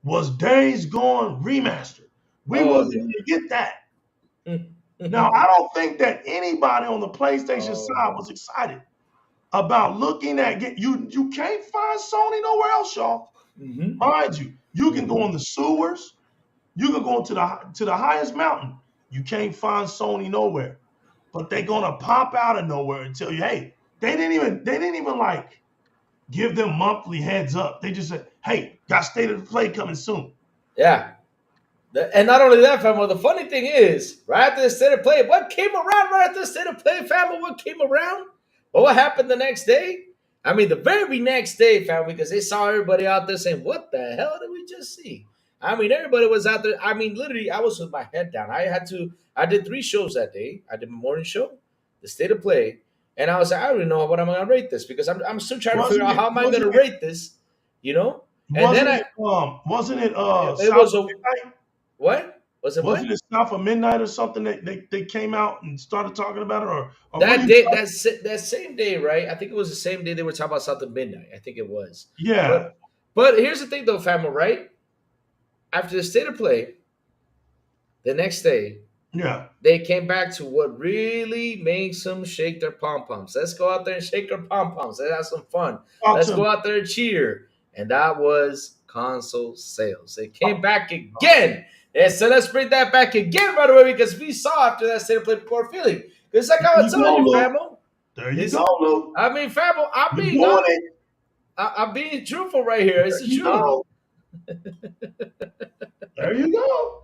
was Days Gone Remastered. We Oh, wasn't gonna get that. yeah. Now, I don't think that anybody on the PlayStation Oh, side was excited about looking at you can't find Sony nowhere else, y'all. hmm. Mind you, you can go Hmm. in the sewers, you can go to the highest mountain. You can't find Sony nowhere. But they're gonna pop out of nowhere and tell you, hey, they didn't even like give them monthly heads up. They just said, hey, got state of the play coming soon. Yeah. And not only that, fam, well, the funny thing is, right after the state of play, what came around right after the state of play, fam? What came around? Well, what happened the next day? I mean, the very next day, fam, because they saw everybody out there saying, what the hell did we just see? I mean, everybody was out there. I mean, literally, I was with my head down. I did 3 shows that day. I did my morning show, the state of play, and I was like, I don't even know what I'm going to rate this because I'm still trying to figure Wasn't out it? how am I going Wasn't to it? rate this, you know? And then Wasn't it? Wasn't it? it South was of a, Midnight? what? Was it what? Wasn't it South of Midnight or something that they came out and started talking about it? Or what do That you? day, that same day, right? I think it was the same day they were talking about something midnight. I think it was. Yeah. But here's the thing, though, family. Right after the state of play, the next day Yeah. They came back to what really makes them shake their pom poms. Let's go out there and shake our pom poms. Let's have some fun. Talk Let's to me. go out there and cheer. And that was console sales. They came back again. And so let's bring that back again right away because we saw after that state of play before feeling. It's like I There was you telling go, you, Lou. Famo. There you It's, go, Lou. I mean, Famo, You're doing it. I'm being truthful right here. It's There the you truth. go. There you go.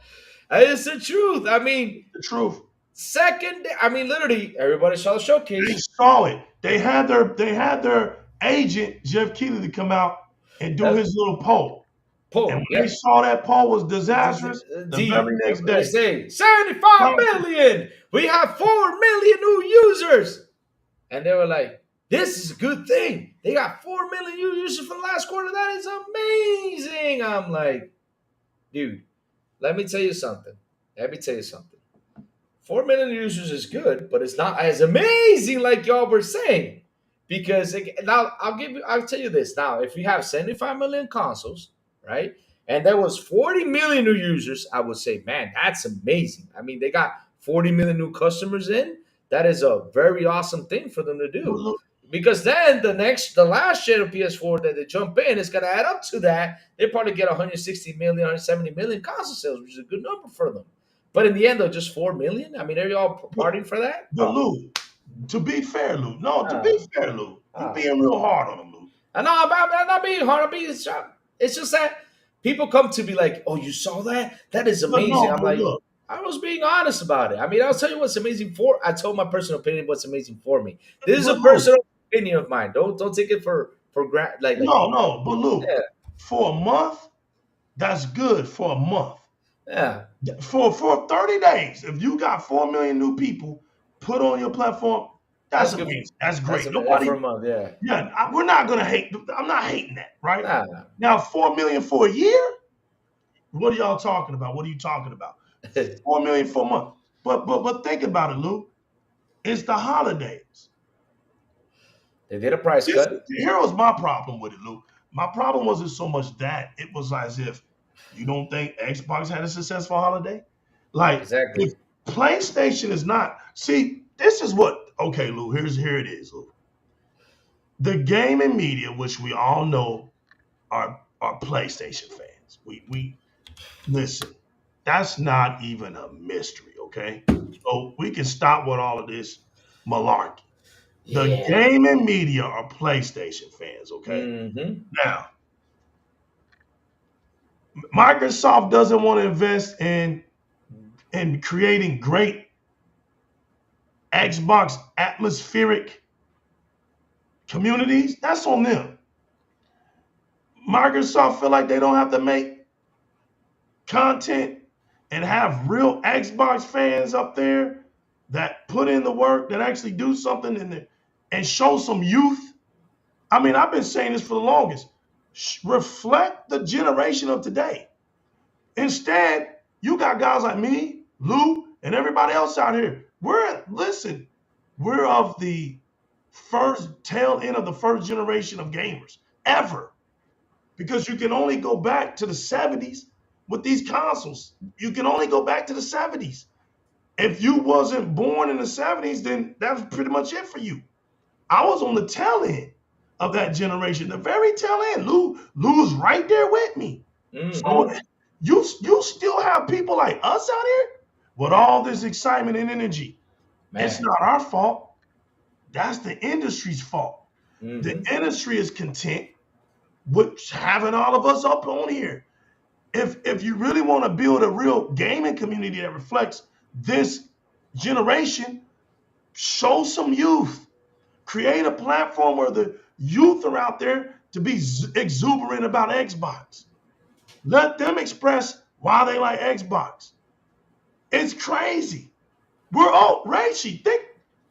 It's the truth. I mean, The truth. second, I mean, literally, everybody saw the They showcase. saw it. They had their agent Jeff Keighley to come out and do Uh, his little poll. And Poll, when they yeah. saw that poll was disastrous, the D. very next They day, say 75 talk to million. We have 4 million new users. And they were like, this is a good thing. They got 4 million new users from last quarter. That is amazing. I'm like, dude, let me tell you something. Let me tell you something. 4 million users is good, but it's not as amazing like y'all were saying. Because now I'll tell you this. Now, if you have 75 million consoles, right? And there was 40 million new users, I would say, man, that's amazing. I mean, they got 40 million new customers in. That is a very awesome thing for them to do. Look, Because then the last gen of PS4 that they jump in is gonna add up to that. They probably get 160 million, 170 million console sales, which is a good number for them. But in the end, though, just 4 million. I mean, are y'all but, partying for that? but Lou, to be fair, Lou, no, to be Uh, fair, Lou, you uh. being real hard on him, Lou. I know I'm not being hard. I'm being. It's just that people come to be like, "Oh, you saw that? That is But amazing." no, I'm but like, look, I was being honest about it. I mean, I'll tell you what's amazing for. I told my personal opinion what's amazing for me. This is but a Lou, personal opinion of mine. Don't take it for grant. no, but Lou, Yeah, for a month, that's good for a month. yeah. For 30 days, if you got 4 million new people put on your platform, that's That's good. amazing. That's That's great. for Nobody, a month. Yeah. yeah, we're not gonna hate. I'm not hating that, right? Nah. Now, 4 million for a year. What are y'all talking about? What are you talking about? They 4 million for a month. But think about it, Lou. It's the holidays. did a price cut. Here was my problem with it, Lou. My problem wasn't so much that it was as if you don't think Xbox had a successful holiday. Like if Exactly. PlayStation is not. See, this is what. Okay, Lou. Here it is, Lou. The gaming media, which we all know are PlayStation fans. We listen. That's not even a mystery, okay? So we can stop with all of this malarkey. The Yeah. gaming media are PlayStation fans, okay? Mm-hmm. Now, Microsoft doesn't want to invest in creating great Xbox atmospheric communities. That's on them. Microsoft feel like they don't have to make content and have real Xbox fans up there that put in the work, that actually do something and show some youth. I mean, I've been saying this for the longest. Reflect the generation of today. Instead, you got guys like me, Lou, and everybody else out here. We're of the first tail end of the first generation of gamers ever. Because you can only go back to the 70s with these consoles. You can only go back to the 70s. If you wasn't born in the 70s, then that's pretty much it for you. I was on the tail end of that generation, the very tail end. Lou's right there with me. So Mm-hmm. you still have people like us out here with all this excitement and energy. It's Man. not our fault. That's the industry's fault. The Mm-hmm. industry is content with having all of us up on here. If you really want to build a real gaming community that reflects this generation, show some youth. Create a platform where the youth are out there to be exuberant about Xbox. Let them express why they like Xbox. It's crazy. We're all Reishi.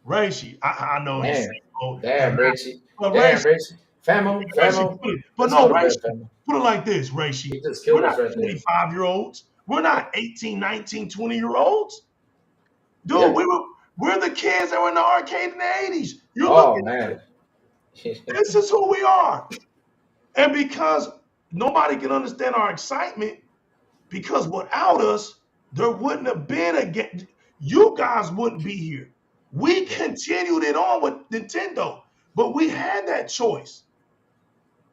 Reishi. I know he's Man. single Damn, Richie. but Damn, Reishi, Richie. Famo, Reishi, Famo. but Let's no, go to bed, Reishi, Famo. put it like this, Reishi. He just We're killed us not right there. 25-year-olds. We're not 18, 19, 20-year-olds. Dude, Yeah. we're the kids that were in the arcade in the 80s. You're Oh looking, man. this is who we are. And because nobody can understand our excitement, because without us, there wouldn't have been a game. you guys wouldn't be here. We continued it on with Nintendo, but we had that choice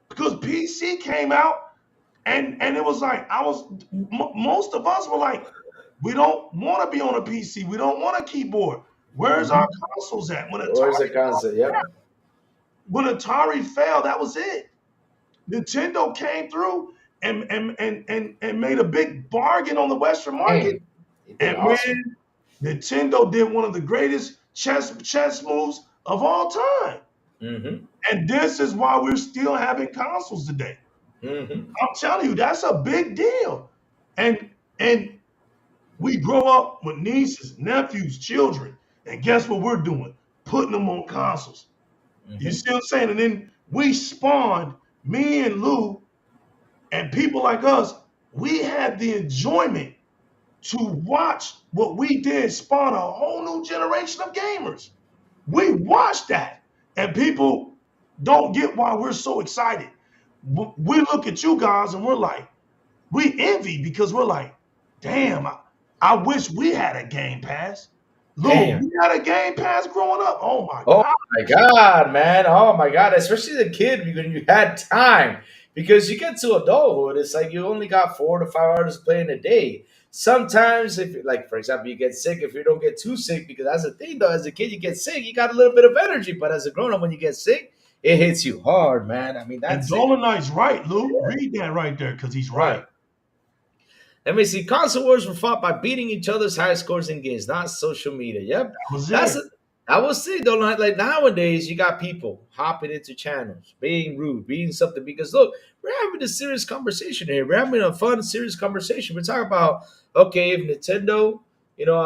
because PC came out, and it was like most of us were like, we don't want to be on a PC. We don't want a keyboard. Where's our Mhm. consoles at? Where's the concept? Yep. When Atari fell, that was it. Nintendo came through and made a big bargain on the Western market. Man, he did And awesome. man, Nintendo did one of the greatest chess moves of all time. Mm-hmm. And this is why we're still having consoles today. Mm-hmm. I'm telling you, that's a big deal. And we grow up with nieces, nephews, children, and guess what we're doing? Putting them on consoles. You Mm-hmm. see what I'm saying? And then we spawned, me and Lou and people like us, we had the enjoyment to watch what we did spawn a whole new generation of gamers. We watched that. And people don't get why we're so excited. We look at you guys and we're like, we envy because we're like, damn, I wish we had a Game Pass. Lou, Damn. you had a Game Pass growing up? Oh my Oh God. my god, man! Oh my god! Especially the kid when you had time, because you get to adulthood, it's like you only got 4 to 5 hours to play in a day. Sometimes, if like for example, you get sick, if you don't get too sick, because that's the thing though. As a kid, you get sick, you got a little bit of energy, but as a grown up, when you get sick, it hits you hard, man. I mean, And that's sick. Dolomite's right, Lou. Read that right there because he's Right. right. Let me see. Console wars were fought by beating each other's high scores in games, not social media. Yep, That was that's it. it. I will say though, like nowadays, you got people hopping into channels, being rude, being something. Because look, we're having a serious conversation here. We're having a fun, serious conversation. We're talking about okay, if Nintendo,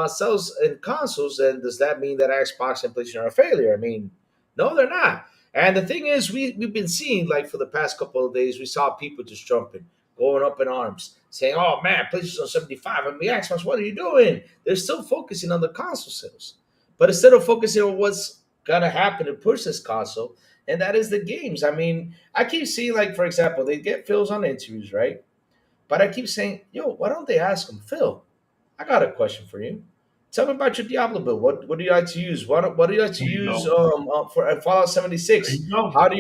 sells in consoles, then does that mean that Xbox and PlayStation are a failure? I mean, no, they're not. And the thing is, we've been seeing like for the past couple of days, we saw people just jumping, going up in arms, saying, "Oh man, PlayStation 75 I mean Xbox, what are you doing?" They're still focusing on the console sales, but instead of focusing on what's gonna happen to push this console, and that is the games. I mean, I keep seeing like, for example, they get Phil's on interviews, right? But I keep saying, "Yo, why don't they ask him, Phil? I got a question for you. Tell me about your Diablo build. What do you like to use? What do you like to There you use go. for Fallout There 76? you go. How do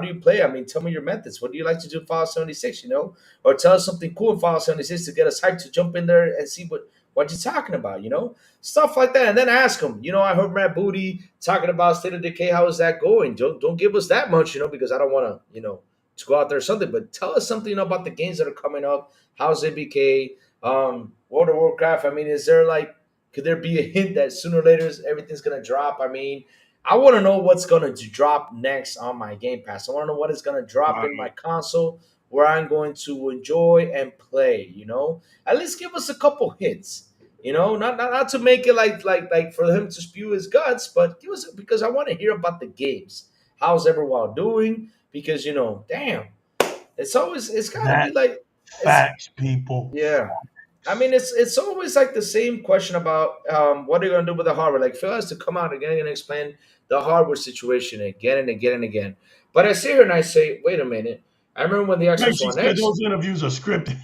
you play? I mean, tell me your methods. What do you like to do in Fallout 76? Or tell us something cool in Fallout 76 to get us hyped to jump in there and see what you're talking about. Stuff like that, and then ask them. I heard Matt Booty talking about State of Decay. How is that going? Don't give us that much, because I don't want to go out there or something. But tell us something about the games that are coming up. How's ABK? World of Warcraft. I mean, is there like could there be a hint that sooner or later everything's gonna drop? I mean, I want to know what's gonna drop next on my Game Pass. I want to know what is gonna drop in my Right. console where I'm going to enjoy and play. At least give us a couple hints. Not to make it like for him to spew his guts, but give us because I want to hear about the games. How's everyone doing? Because damn, it's gotta be That like it's facts, people. yeah. I mean, it's always like the same question about what are you going to do with the hardware? Like Phil has to come out again and explain the hardware situation again and again and again. But I sit here and I say, wait a minute. I remember Makes you say those interviews are scripted.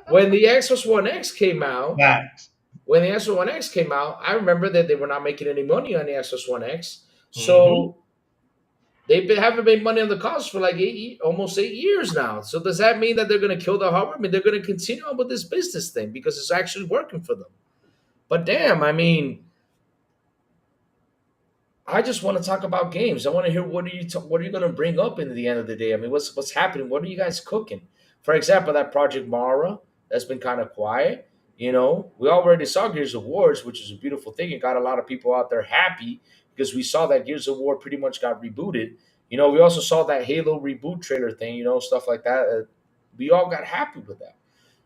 When the Xbox One X came out, Facts. when the Xbox One X came out, I remember that they were not making any money on the Xbox One X. Hmm. So haven't made money on the console for like almost 8 years now. So does that mean that they're going to kill the hardware? I mean, they're going to continue on with this business thing because it's actually working for them. But damn, I mean, I just want to talk about games. I want to hear what are you going to bring up in the end of the day? I mean, what's happening? What are you guys cooking? For example, that Project Mara that's been kind of quiet. We already saw Gears of Wars, which is a beautiful thing. It got a lot of people out there happy because we saw that Gears of War pretty much got rebooted. We also saw that Halo reboot trailer thing. Stuff like that. We all got happy with that.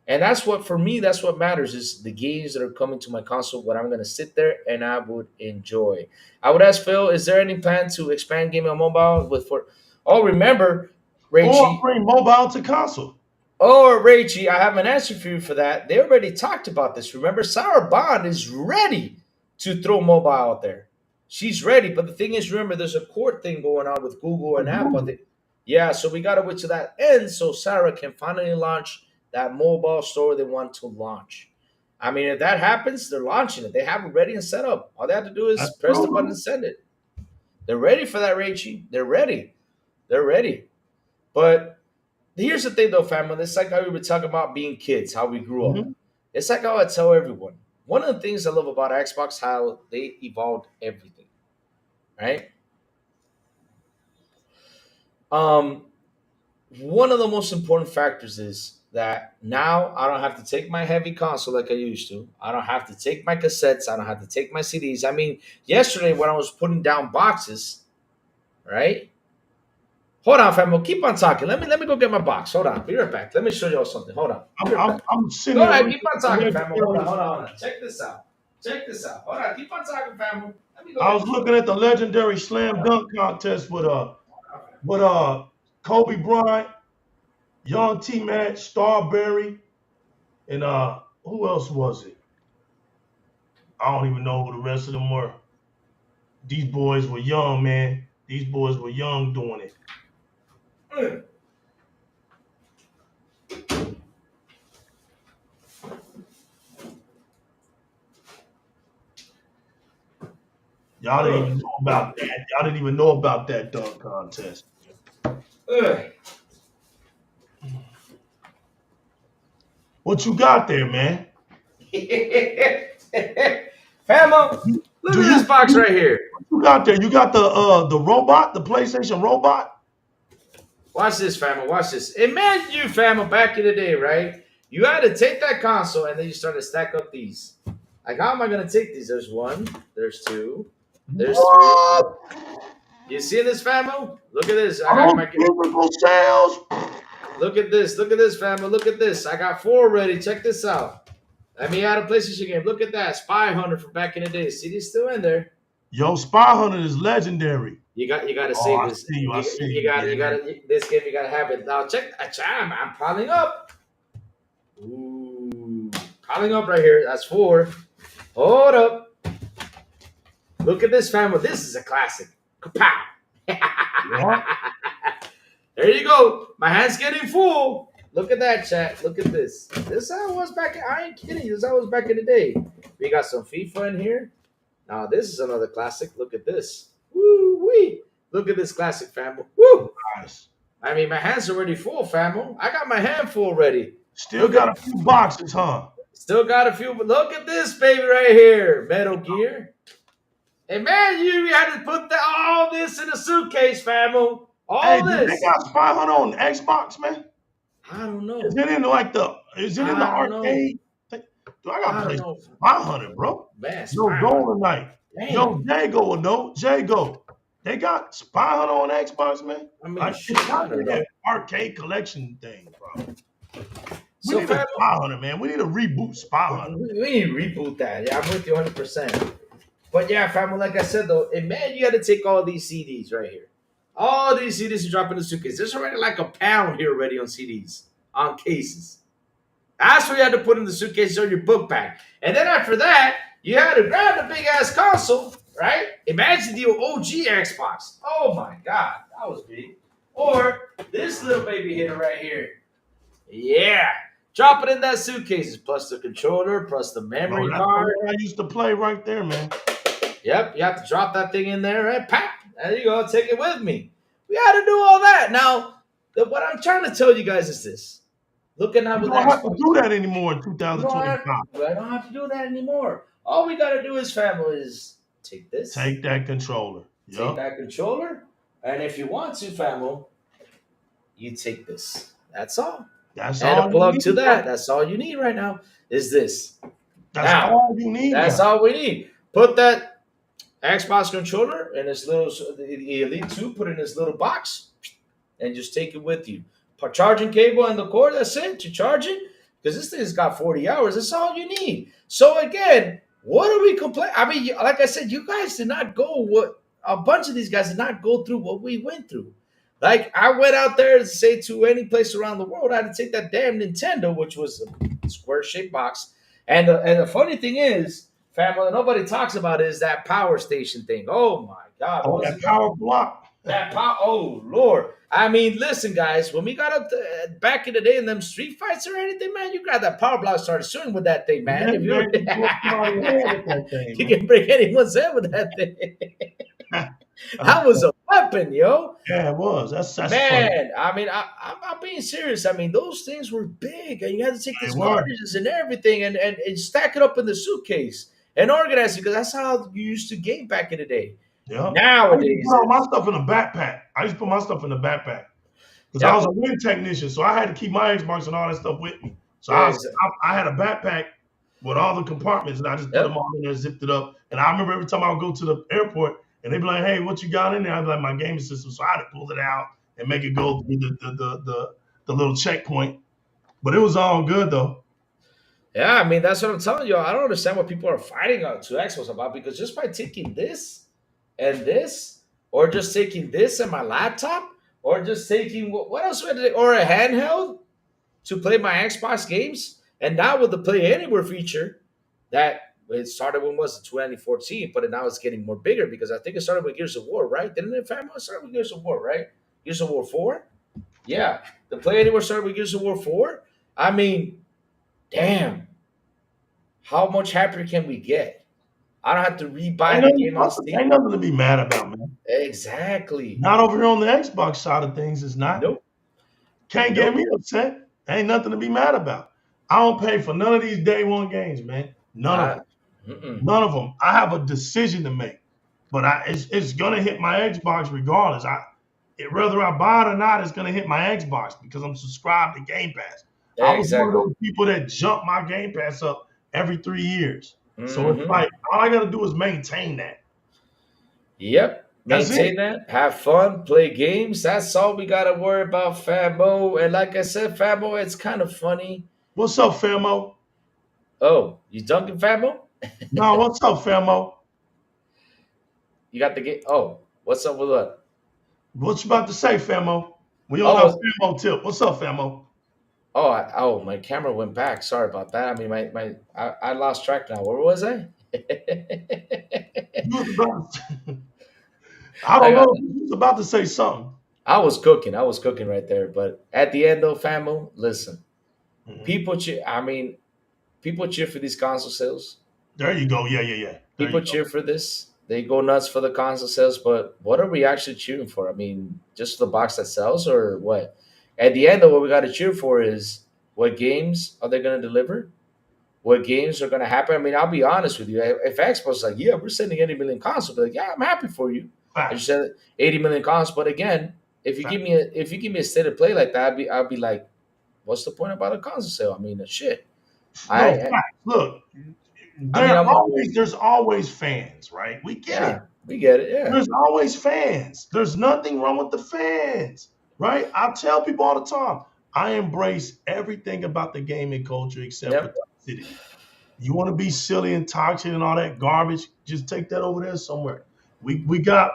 And that's what for me, that's what matters is the games that are coming to my console, what I'm gonna sit there and I would enjoy. I would ask Phil, is there any plan to expand gaming on mobile with for oh remember, Or Raichi, bring mobile to console. Raichi, I have an answer for you for that. They already talked about this. Remember, Sarah Bond is ready to throw mobile out there. She's ready, but the thing is, remember, there's a court thing going on with Google and Apple. Yeah, so we gotta wait to that end so Sarah can finally launch that mobile store they want to launch. I mean, if that happens, they're launching it. They have it ready and set up. All they have to do is That's press the button true. and send it. They're ready for that, Rachy. They're ready. They're ready. But here's the thing, though, family. It's like how we were talking about being kids, how we grew up. Mhm. It's like how I tell everyone. One of the things I love about Xbox, how they evolved everything, right? Um, One of the most important factors is that now I don't have to take my heavy console like I used to. I don't have to take my cassettes. I don't have to take my CDs. I mean, yesterday when I was putting down boxes, right? Hold on, fam. We'll keep on talking. Let me go get my box. Hold on. Be right back. Let me show y'all something. Hold on. Be I'm, right I'm, back. I'm sitting Go here ahead. looking Keep on at the talking, fam. Hold on. legendary. Hold on. Check this out. Check this out. Hold on. Keep on talking, fam. Let me go I get was this. looking at the legendary slam dunk contest with Kobe Bryant, Young T Mac, Starberry, and who else was it? I don't even know who the rest of them were. These boys were young, man. These boys were young doing it. Mm. Y'all didn't even know about that. Y'all didn't even know about that dunk contest. Ugh. What you got there, man? Famo, look Do at this you box right here. what you got there? You got the robot, the PlayStation robot? Watch this, Famo. Watch this. Imagine you, Famo, back in the day, right? You had to take that console and then you start to stack up these. Like, how am I going to take these? There's one, there's two, there's three. What? You see this, Famo? Look at this. I Are got those my. physical sales? Look at this. Look at this, Famo. Look at this. I got four ready. Check this out. Let me add a PlayStation game. Look at that. Spy Hunter from back in the day. See, they's still in there. Yo, Spy Hunter is legendary. You got to Oh, save I this. see you. I see you. You got Yeah. to this game. You got to have it now. Check. I'm piling up. Ooh, piling up right here. That's four. Hold up. Look at this, family. This is a classic. Kapow. Yeah. There you go. My hand's getting full. Look at that, chat. Look at this. This is how it was back. I ain't kidding you. This is how it was back in the day. We got some FIFA in here. Now this is another classic. Look at this. Woo wee. Look at this classic, family. Woo. Nice. I mean, my hand's already full, family. I got my hand full ready. Still got a few boxes, huh? Still got a few, but look at this baby right here. Metal Gear. Hey man, you had to put all this in a suitcase, family. All Hey, do they this. got Spy Hunter on Xbox, man? I don't know. Is it in the I don't know. arcade? Do I got I to play don't know. Spy Hunter, bro? Man, Yo, Spy Golden Knight. Damn. Yo, Jago will know. Jago. They got Spy Hunter on Xbox, man. I mean, Like, shit, it's I not don't that know. arcade collection thing, bro. We So, need a fam, Spy Hunter, man. We need to reboot Spy Hunter. we need to reboot that. Yeah, I'm with you 100%. But yeah, family, like I said though, and man, you got to take all these CDs right here. All these CDs you drop in the suitcase. There's already like a pound here already on CDs, on cases. That's what you had to put in the suitcase or your book bag. And then after that, you had to grab the big ass console, right? Imagine the OG Xbox. Oh my God, that was big. Or this little baby hitter right here. Yeah. Drop it in that suitcase, plus the controller, plus the memory Bro, that's card. what I used to play right there, man. Yep, you have to drop that thing in there, right? Pap. There you go. Take it with me. We had to do all that. Now, what I'm trying to tell you guys is this. Looking at You with don't have to Xbox. do that anymore in We don't have to do that anymore. All we got to do is, family, is take this. Take that controller. Take Yup. that controller. And if you want to, family, you take this. That's all. That's And all a plug you to need, that. bro. That's all you need right now is this. That's Now, all you need. That's now. all we need. Put that Xbox controller in this little the Elite 2, put it in this little box, and just take it with you. Put charging cable and the cord, that's it, to charge it. Because this thing's got 40 hours. That's all you need. So again, what are we complaining? I mean, like I said, you guys did not go what a bunch of these guys did not go through what we went through. Like I went out there to say to any place around the world, I had to take that damn Nintendo, which was a square shaped box. And the funny thing is, family, nobody talks about is that power station thing. Oh my God. Oh, what was that it power called? block. Oh Lord! I mean, listen, guys. When we got up back in the day in them street fights or anything, man, you got that power block started swinging with that thing, man. Yeah, If you man, you whoop somebody's head with that thing, you man. can break anyone's head with that thing. That was a weapon, yo. Yeah, it was. That's funny. Man, I mean, I'm being serious. I mean, those things were big, and you had to take They these were. cartridges and everything, and stack it up in the suitcase and organize it because that's how you used to game back in the day. Yeah. I used to Nowadays, put all my it's stuff in a backpack. I used to put my stuff in the backpack because I yep, was a wind technician, so I had to keep my Xbox and all that stuff with me. So yeah, I had a backpack with all the compartments, and I just put them yep. all in there, zipped it up. And I remember every time I would go to the airport, and they'd be like, "Hey, what you got in there?" I'd be like, "My gaming system." So I had to pull it out and make it go through the little checkpoint. But it was all good though. Yeah, I mean that's what I'm telling you. I don't understand what people are fighting on to Xbox about because just by taking this and this, or just taking this and my laptop, or just taking what else would it, or a handheld to play my Xbox games, and now with the Play Anywhere feature, that it started when was it 2014, but now it's getting more bigger because I think it started with Gears of War, right? Didn't it? Family it started with Gears of War, right? Gears of War 4. Yeah, the Play Anywhere started with Gears of War 4. I mean, damn. How much happier can we get? I don't have to Ain't rebuy the game on nothing, Steam. ain't nothing to be mad about, man. Exactly. Not over here on the Xbox side of things. It's not. Nope. Can't get Nope. me upset. Ain't nothing to be mad about. I don't pay for none of these day one games, man. None of them. I, mm-mm. None of them. I have a decision to make, but it's gonna hit my Xbox regardless. Whether I buy it or not, it's gonna hit my Xbox because I'm subscribed to Game Pass. I was one of Exactly. those people that jump my Game Pass up every 3 years. So it's Hmm. like all I gotta do is maintain that. Yep. That's it. Maintain that. Have fun. Play games. That's all we gotta worry about, Fabo. And like I said, Fabo, it's kind of funny. What's up, Famo? Oh, you dunking, Fabo? No, what's up, Famo? You got the game. Oh, what's up with what? What you about to say, Famo? We on our Oh, Famo tip. What's up, Famo? my camera went back. Sorry about that. I mean, I lost track now. Where was I? You was about to, I I don't got know. You was about to say something. I was cooking. I was cooking right there. But at the end, though, famo, listen. Mhm. People cheer. I mean, people cheer for these console sales. There you go. Yeah, yeah, yeah. There People you go. cheer for this. They go nuts for the console sales. But what are we actually cheering for? I mean, just the box that sells, or what? At the end, though, what we got to cheer for is what games are they going to deliver? What games are going to happen? I mean, I'll be honest with you. If Xbox is like, yeah, we're sending 80 million consoles, I'll be like, yeah, I'm happy for you. I just Facts. said 80 million consoles. But again, Facts. if you give me a state of play like that, I'd be like, what's the point about a console sale? I mean, shit. No, I facts. Look, I mean, there's always fans, right? We get it. yeah, we get it. Yeah. There's always fans. There's nothing wrong with the fans, right? I tell people all the time, I embrace everything about the gaming culture except for Yep. toxicity. You want to be silly and toxic and all that garbage, just take that over there somewhere. We got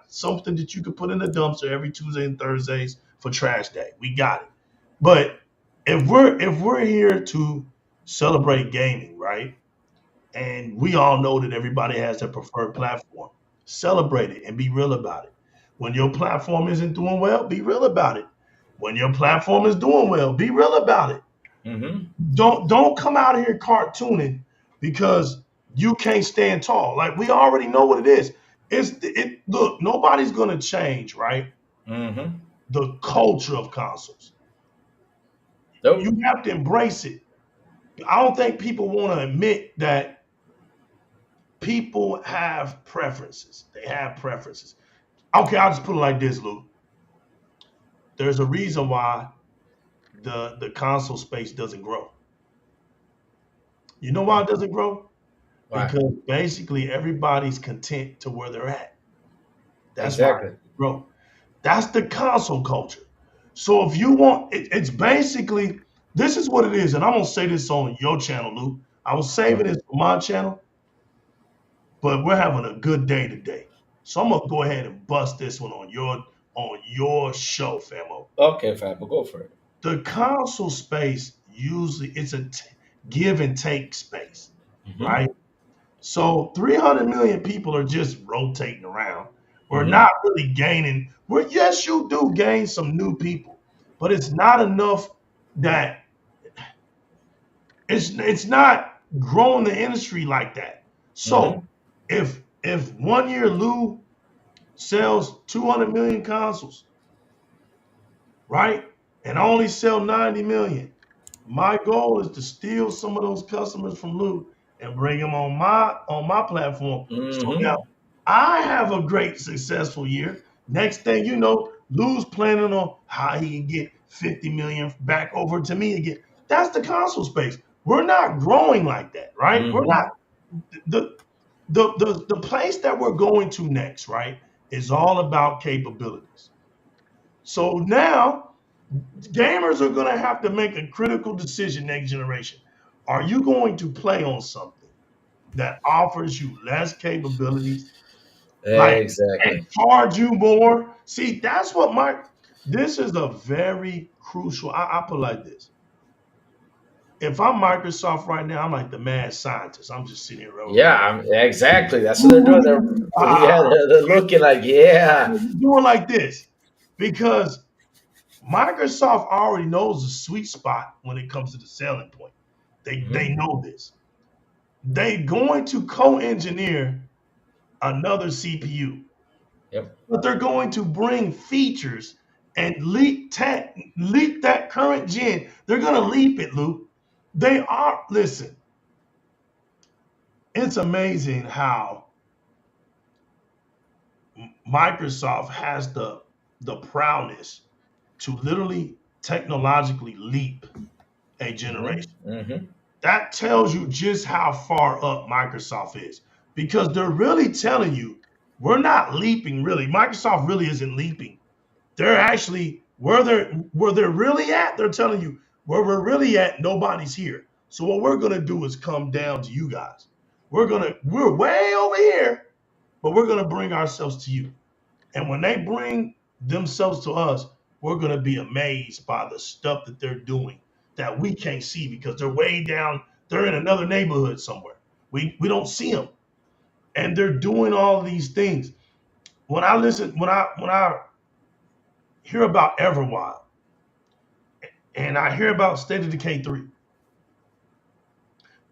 something that you could put in the dumpster every Tuesday and Thursdays for trash day. We got it. But if we're here to celebrate gaming, right? And we all know that everybody has their preferred platform. Celebrate it and be real about it. When your platform isn't doing well, be real about it. When your platform is doing well, be real about it. Mm-hmm. Don't come out here cartooning because you can't stand tall. Like we already know what it is. Look, nobody's gonna change, right? Mm-hmm. The culture of consoles. You Nope. have to embrace it. I don't think people want to admit that people have preferences. They have preferences. Okay, I'll just put it like this, Luke. There's a reason why the console space doesn't grow. You know why it doesn't grow? Why? Because basically everybody's content to where they're at. That's why it Exactly. doesn't grow. That's the console culture. So if you want, it's basically this is what it is, and I'm gonna say this on your channel, Luke. I was saving this for my channel, but we're having a good day today. So I'm gonna go ahead and bust this one on your show, famo. Okay, fine, but go for it. The console space usually it's a give and take space, Mm-hmm. right? So 300 million people are just rotating around, We're not really gaining. We're yes, you do gain some new people, but it's not enough that it's not growing the industry like that. So Mm-hmm. if 1 year Lou sells 200 million consoles, right, and I only sell 90 million, my goal is to steal some of those customers from Lou and bring them on my platform. So now Mm-hmm. I have a great successful year. Next thing you know, Lou's planning on how he can get 50 million back over to me again. That's the console space. We're not growing like that, right? We're Mm-hmm. not the the place that we're going to next, right, is all about capabilities. So now gamers are going to have to make a critical decision next generation. Are you going to play on something that offers you less capabilities, like, and Exactly. charge you more? See, that's what this is a very crucial. I put it like this. If I'm Microsoft right now, I'm like the mad scientist. I'm just sitting here. Yeah, exactly. That's what they're doing. Yeah, they're looking like, yeah. Doing like this because Microsoft already knows the sweet spot when it comes to the selling point. They Mm-hmm. know this. They're going to co-engineer another CPU, Yep. but they're going to bring features and leap that current gen. They're going to leap it, Luke. They are. Listen, it's amazing how Microsoft has the prowess to literally technologically leap a generation. Mm-hmm. Mm-hmm. That tells you just how far up Microsoft is because they're really telling you we're not leaping really. Microsoft really isn't leaping. They're actually where they're really at, they're telling you where we're really at, nobody's here. So what we're gonna do is come down to you guys. We're way over here, but we're gonna bring ourselves to you. And when they bring themselves to us, we're going to be amazed by the stuff that they're doing that we can't see because they're way down. They're in another neighborhood somewhere. We don't see them, and they're doing all these things. When I hear about Everwild and I hear about State of Decay 3,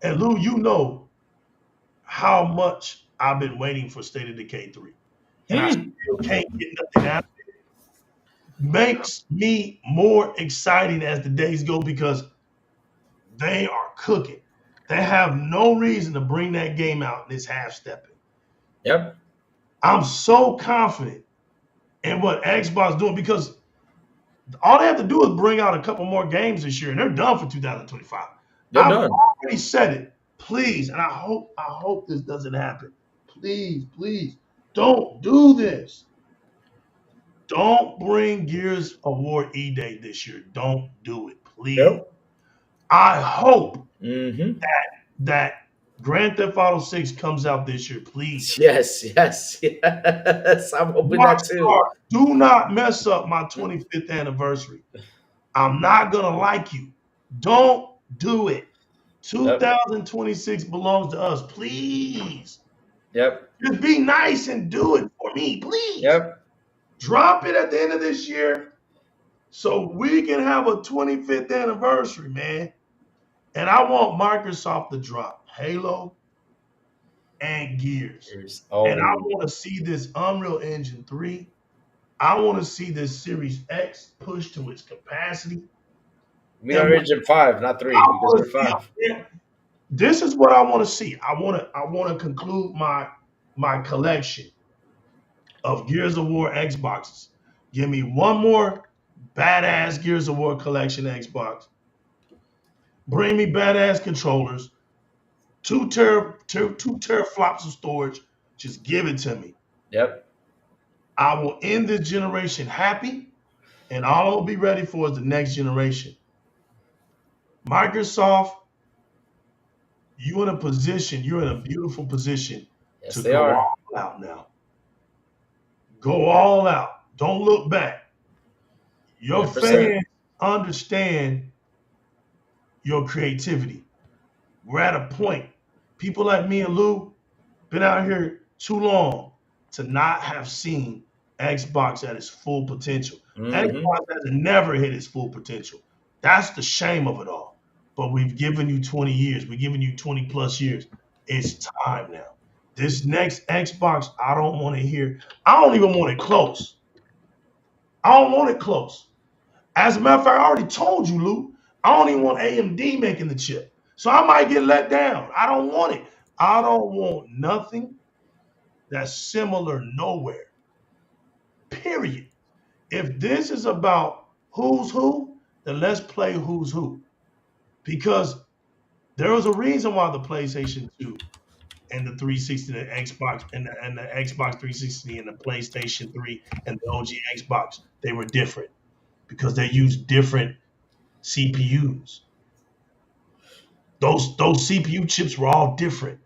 and Lou, you know how much I've been waiting for State of Decay 3, and I Hmm. still can't get nothing out. Makes me more exciting as the days go because they are cooking. They have no reason to bring that game out and it's half stepping. Yep. I'm so confident in what Xbox is doing because all they have to do is bring out a couple more games this year and they're done for 2025. They're I've done. already said it. Please, and I hope this doesn't happen. Please don't do this. Don't bring Gears of War E-Day this year. Don't do it, please. Nope. I hope Mm-hmm. that Grand Theft Auto 6 comes out this year, please. Yes, yes, yes. I'm hoping that too. Rockstar, do not mess up my 25th anniversary. I'm not gonna like you. Don't do it. Yep. 2026 belongs to us. Please. Yep. Just be nice and do it for me, please. Yep. Drop it at the end of this year so we can have a 25th anniversary, man. And I want Microsoft to drop Halo and Gears. Here's And I oh, want to see this Unreal Engine 3. I want to see this Series X pushed to its capacity. we And are what Engine 5, not I 3, because want we're to see, 5. this is what I want to see. I want to conclude my collection of Gears of War Xboxes. Give me one more badass Gears of War collection Xbox. Bring me badass controllers, two teraflops of storage. Just give it to me. Yep. I will end this generation happy, and all I'll be ready for is the next generation. Microsoft, you're in a beautiful position Yes, to they go are. all out now. Go all out. Don't look back. Your 100%. fans understand your creativity. We're at a point. People like me and Lou been out here too long. to not have seen Xbox at its full potential. Mm-hmm. Xbox has never hit its full potential. That's the shame of it all. But we've given you 20 years. We've given you 20 plus years. It's time now. This next Xbox, I don't want to hear. I don't even want it close. I don't want it close. As a matter of fact, I already told you, Lou. I don't even want AMD making the chip. So I might get let down. I don't want it. I don't want nothing that's similar nowhere. Period. If this is about who's who, then let's play who's who. Because there was a reason why the PlayStation 2 and the 360, the Xbox, and the Xbox 360 and the PlayStation 3 and the OG Xbox, they were different because they used different CPUs. Those CPU chips were all different,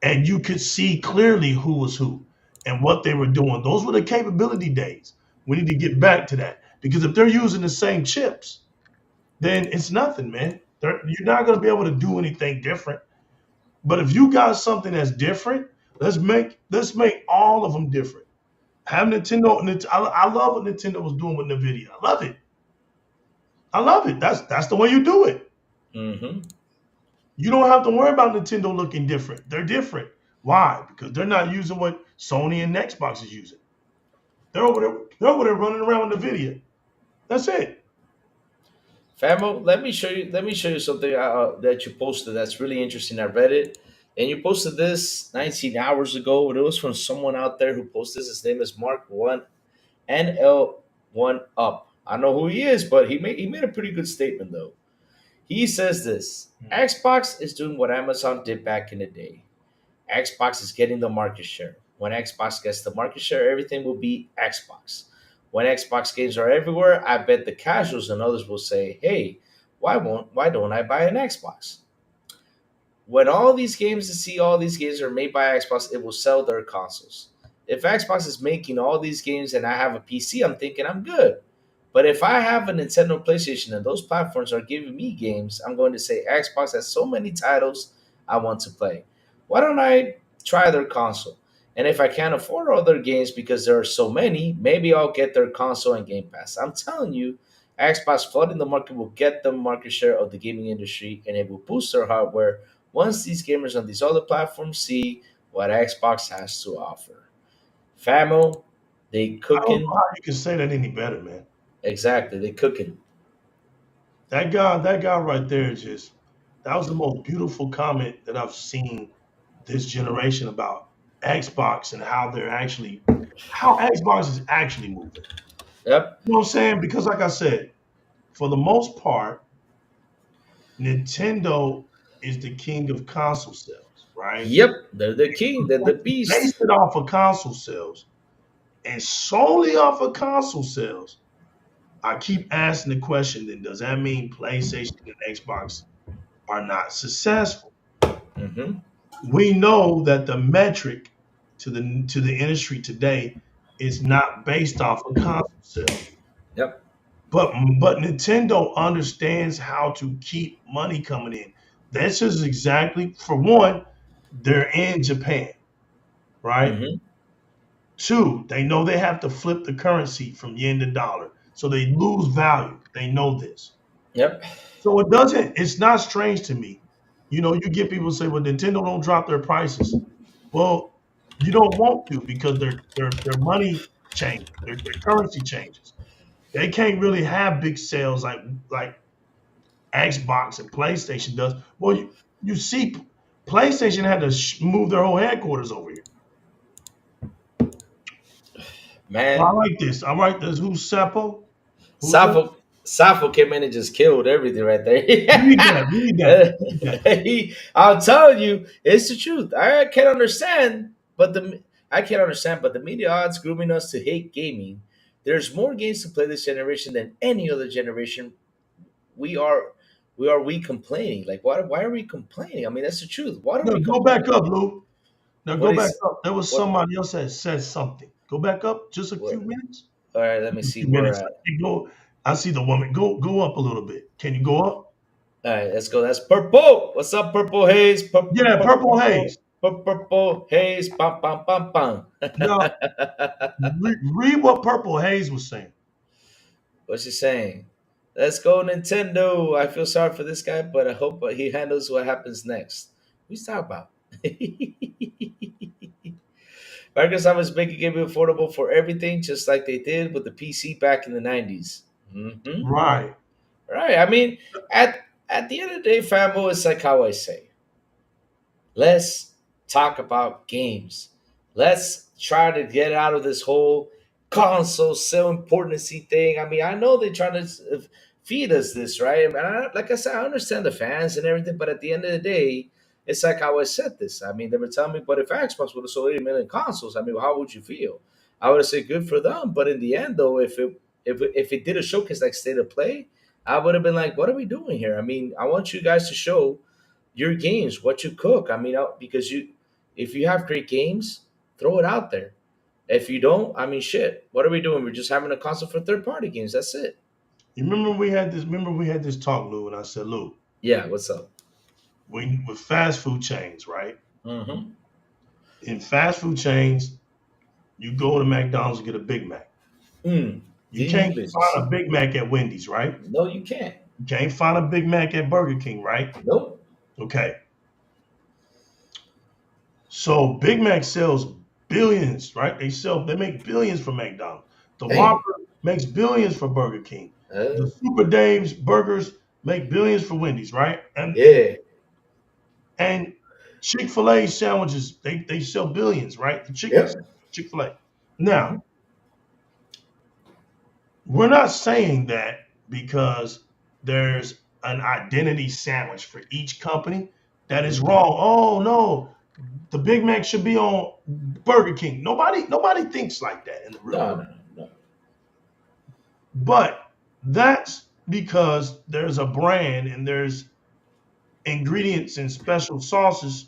and you could see clearly who was who and what they were doing. Those were the capability days. We need to get back to that because if they're using the same chips, then it's nothing, man. You're not going to be able to do anything different. But if you got something that's different, let's make all of them different. Have Nintendo. I love what Nintendo was doing with Nvidia. I love it. I love it. That's the way you do it. Mm-hmm. You don't have to worry about Nintendo looking different. They're different. Why? Because they're not using what Sony and Xbox is using. They're over there. They're over there running around with Nvidia. That's it. Famo, let me show you. Let me show you something that you posted that's really interesting. I read it, and you posted this 19 hours ago. It was from someone out there who posted this. His name is Mark One NL1 Up. I know who he is, but he made a pretty good statement though. He says this: Xbox is doing what Amazon did back in the day. Xbox is getting the market share. When Xbox gets the market share, everything will be Xbox. When Xbox games are everywhere, I bet the casuals and others will say, "Hey, why don't I buy an Xbox?" When all these games see all these games are made by Xbox, it will sell their consoles. If Xbox is making all these games and I have a PC, I'm thinking I'm good. But if I have a Nintendo PlayStation and those platforms are giving me games, I'm going to say Xbox has so many titles I want to play. Why don't I try their console? And if I can't afford other games because there are so many, maybe I'll get their console and Game Pass. I'm telling you, Xbox flooding the market will get the market share of the gaming industry and it will boost their hardware once these gamers on these other platforms see what Xbox has to offer. Famo, they I don't know cooking. how you can say that any better, man. Exactly, they cooking. That guy right there is just that was the most beautiful comment that I've seen this generation about Xbox and how Xbox is actually moving. Yep. You know what I'm saying? Because like I said, for the most part, Nintendo is the king of console sales, right? Yep. They're the king. They're the Based beast. it off of console sales and solely off of console sales, I keep asking the question, then does that mean PlayStation and Xbox are not successful? Mm-hmm. We know that the metric to the industry today is not based off of console sales. Yep. But Nintendo understands how to keep money coming in. This is exactly for one, they're in Japan, right? Mm-hmm. Two, they know they have to flip the currency from yen to dollar. So they lose value. They know this. Yep. So it's not strange to me. You get people say, well, Nintendo don't drop their prices. Well, you don't want to because their money changes, their currency changes. They can't really have big sales like Xbox and PlayStation does. Well, you see, PlayStation had to move their whole headquarters over here. Well, I Man, like this. I like this. Who's Seppo? Who's that? Sappho came in and just killed everything right there. Read that. Read that. Read that. I'll tell you, it's the truth. I can't understand, but the media odds grooming us to hate gaming. There's more games to play this generation than any other generation. We are we complaining? Like why are we complaining? I mean that's the truth. What are No, we go back complaining? up, Lou. Now What go back is up. There was what somebody else that said something. Go back up just a where, few minutes. all right, let me Just a see few where minutes. I see the woman. Go up a little bit. Can you go up? all right, let's go. That's purple. What's up, Purple Haze? Yeah, Purple, Purple Haze. Purple haze, bum bum bum bum. Now, read what Purple Haze was saying. What's he saying? Let's go, Nintendo. I feel sorry for this guy, but I hope he handles what happens next. What's talking about? Microsoft is making it affordable for everything, just like they did with the PC back in the 90s. Mm-hmm. Right. Right. I mean, at the end of the day, famo, it's like how I say. Let's talk about games. Let's try to get out of this whole console so importancy thing. I mean, I know they're trying to feed us this, right? And like I said, I understand the fans and everything, but at the end of the day, it's like how I said this. I mean, they were telling me, but if Xbox would have sold 80 million consoles, I mean, how would you feel? I would have said good for them, but in the end, though, if it did a showcase like State of Play, I would have been like, what are we doing here? I mean, I want you guys to show your games, what you cook. I mean, because if you have great games, throw it out there. If you don't, I mean, shit. What are we doing? We're just having a console for third party games. That's it. You remember we had this. Remember we had this talk, Lou, and I said, Lou, Yeah. What's up? with fast food chains, right? Mm-hmm. In fast food chains, you go to McDonald's and get a Big Mac. Mm. You Do can't business? find a Big Mac at Wendy's, right? No, you can't. You can't find a Big Mac at Burger King, right? Nope. Okay. So Big Mac sells billions, right? They make billions for McDonald's. The Hey. Whopper makes billions for Burger King. The Uh, Super Dave's burgers make billions for Wendy's, right? yeah. And Chick-fil-A sandwiches, they sell billions, right? The chicken Yep. Chick-fil-A. Mm-hmm. Now, we're not saying that because there's an identity sandwich for each company that is wrong. Oh no, the Big Mac should be on Burger King. Nobody thinks like that in the real No, world. no, no. But that's because there's a brand and there's ingredients and special sauces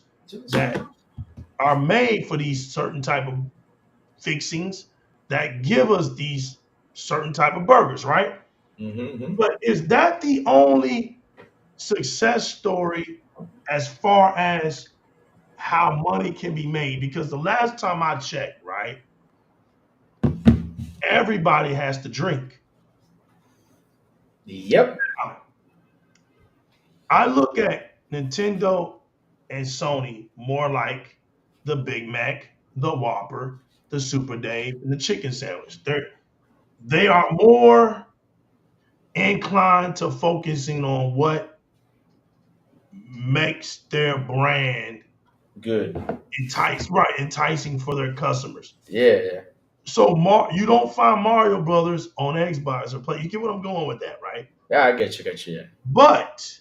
that are made for these certain type of fixings that give us these certain type of burgers, right? Mm-hmm. But is that the only success story as far as how money can be made? Because the last time I checked, right, everybody has to drink. Yep. I look at Nintendo and Sony more like the Big Mac, the Whopper, the Super Dave, and the chicken sandwich. They are more inclined to focusing on what makes their brand Good. enticing for their customers. Yeah. So you don't find Mario Brothers on Xbox or Play. You get what I'm going with that, right? Yeah, I get you. Get you. Yeah. But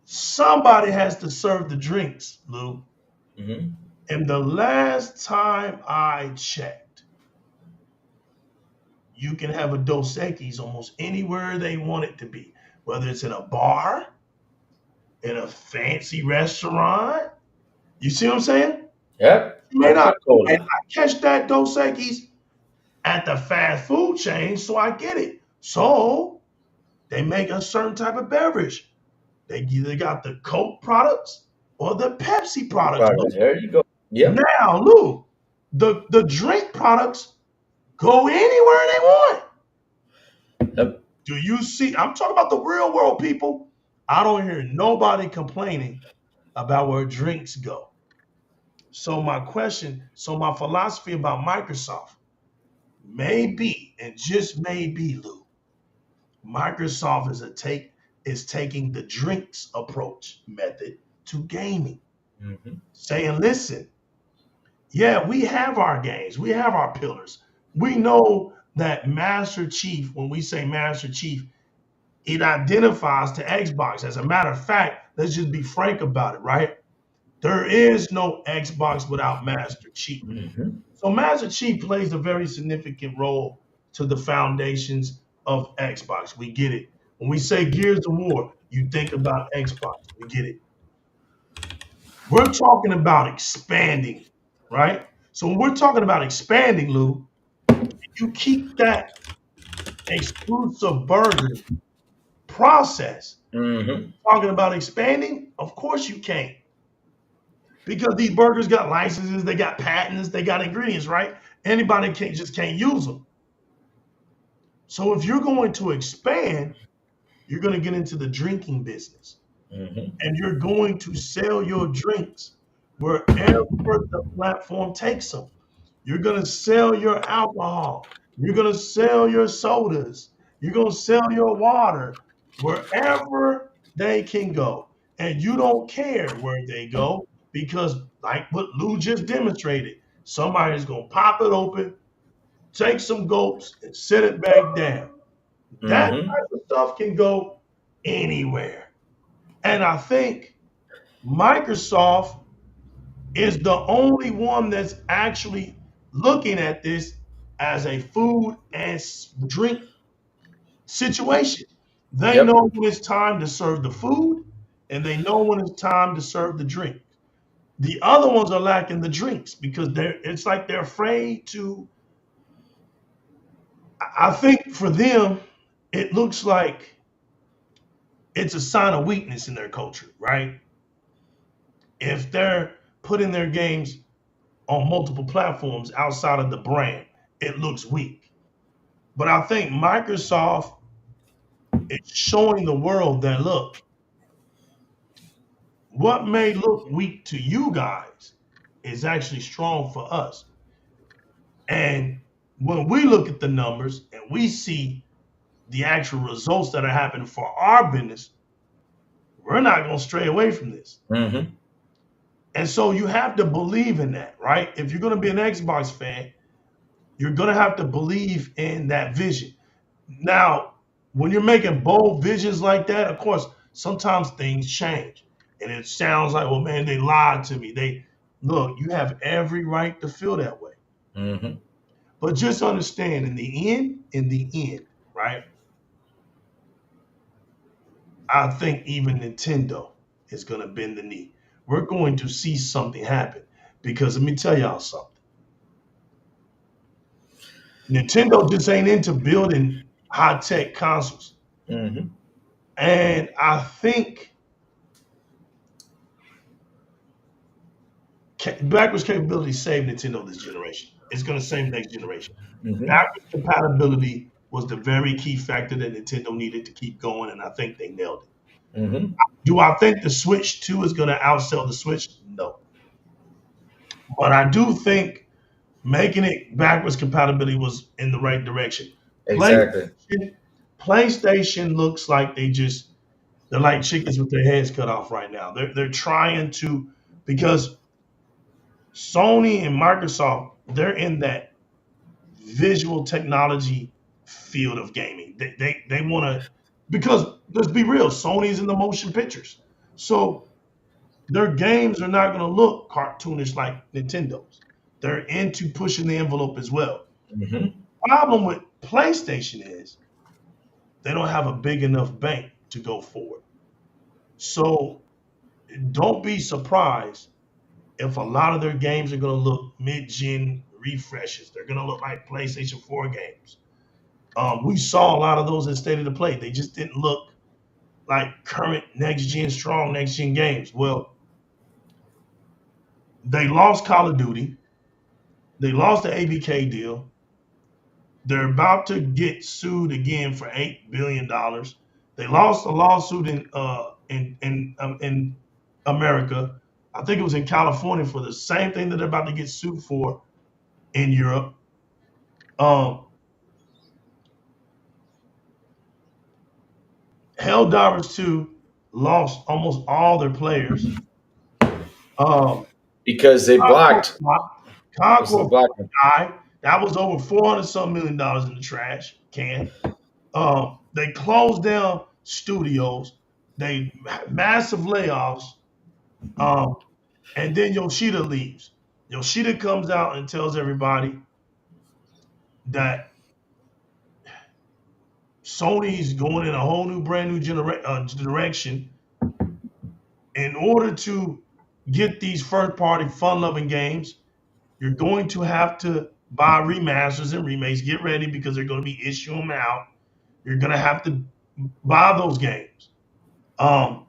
somebody has to serve the drinks, Lou. Mm-hmm. And the last time I checked, you can have a Dos Equis almost anywhere they want it to be, whether it's in a bar, in a fancy restaurant. You see what I'm saying? Yep. You may not Coca-Cola. catch that Dos Equis at the fast food chain, so I get it. So they make a certain type of beverage. They either got the Coke products or the Pepsi products. Right. There you go. Yep. Now, Lou, the drink products go anywhere they want. Yep. Do you see? I'm talking about the real world, people. I don't hear nobody complaining about where drinks go. So my philosophy about Microsoft may be, and just may be, Lou, Microsoft is taking the drinks approach method to gaming, Mm-hmm. saying, listen, yeah, we have our games, we have our pillars. We know that Master Chief, when we say Master Chief, it identifies to Xbox. As a matter of fact, let's just be frank about it, right? There is no Xbox without Master Chief. Mm-hmm. So Master Chief plays a very significant role to the foundations of Xbox. We get it. When we say Gears of War, you think about Xbox. We get it. We're talking about expanding, right? So when we're talking about expanding, Lou, you keep that exclusive burger process. Mm-hmm. Talking about expanding, of course you can't. because these burgers got licenses, they got patents, they got ingredients, right? Anybody can't use them. So if you're going to expand, you're going to get into the drinking business, Mm-hmm. and you're going to sell your drinks wherever the platform takes them. You're going to sell your alcohol. You're going to sell your sodas. You're going to sell your water wherever they can go. And you don't care where they go because, like what Lou just demonstrated, somebody's going to pop it open, take some gulps, and set it back down. That Mm-hmm. type of stuff can go anywhere. And I think Microsoft is the only one that's actually looking at this as a food and drink situation. They Yep. know when it's time to serve the food, and they know when it's time to serve the drink. The other ones are lacking the drinks because it's like they're afraid to. I think for them, it looks like it's a sign of weakness in their culture, right? If they're putting their games on multiple platforms outside of the brand, it looks weak. But I think Microsoft is showing the world that look, what may look weak to you guys is actually strong for us. And when we look at the numbers and we see the actual results that are happening for our business, we're not going to stray away from this. Mm-hmm. And so you have to believe in that, right? If you're going to be an Xbox fan, you're going to have to believe in that vision. Now, when you're making bold visions like that, of course, sometimes things change. And it sounds like, well, man, they lied to me. They look, you have every right to feel that way. Mm-hmm. But just understand in the end, right? I think even Nintendo is going to bend the knee. We're going to see something happen because let me tell y'all something. Nintendo just ain't into building high tech consoles. Mm-hmm. And I think backwards capability saved Nintendo this generation. It's going to save next generation. Mm-hmm. Backwards compatibility was the very key factor that Nintendo needed to keep going, and I think they nailed it. Mm-hmm. Do I think the Switch 2 is going to outsell the Switch? No. But I do think making it backwards compatibility was in the right direction. Exactly. PlayStation looks like they're like chickens with their heads cut off right now. They're trying to because Sony and Microsoft, they're in that visual technology field of gaming. They want to because let's be real, Sony's in the motion pictures, so their games are not going to look cartoonish like Nintendo's. They're into pushing the envelope as well. Mm-hmm. Problem with PlayStation is they don't have a big enough bank to go forward. So don't be surprised if a lot of their games are going to look mid-gen refreshes. They're going to look like PlayStation 4 games. We saw a lot of those in State of the Play. They just didn't look like current next-gen, strong next-gen games. Well, they lost Call of Duty. They lost the ABK deal. They're about to get sued again for $8 billion. They lost a lawsuit in America. I think it was in California for the same thing that they're about to get sued for in Europe. Um, Helldivers 2 lost almost all their players. Um, Because they Concord, blocked. Because they Concord blocked. died. That was over 400 some $1 million in the trash can. They closed down studios. They massive layoffs. Um, and then Yoshida leaves. Yoshida comes out and tells everybody that Sony's going in a whole new, brand new direction in order to get these first-party, fun-loving games. You're going to have to buy remasters and remakes. Get ready because they're going to be issuing them out. You're going to have to buy those games. Um,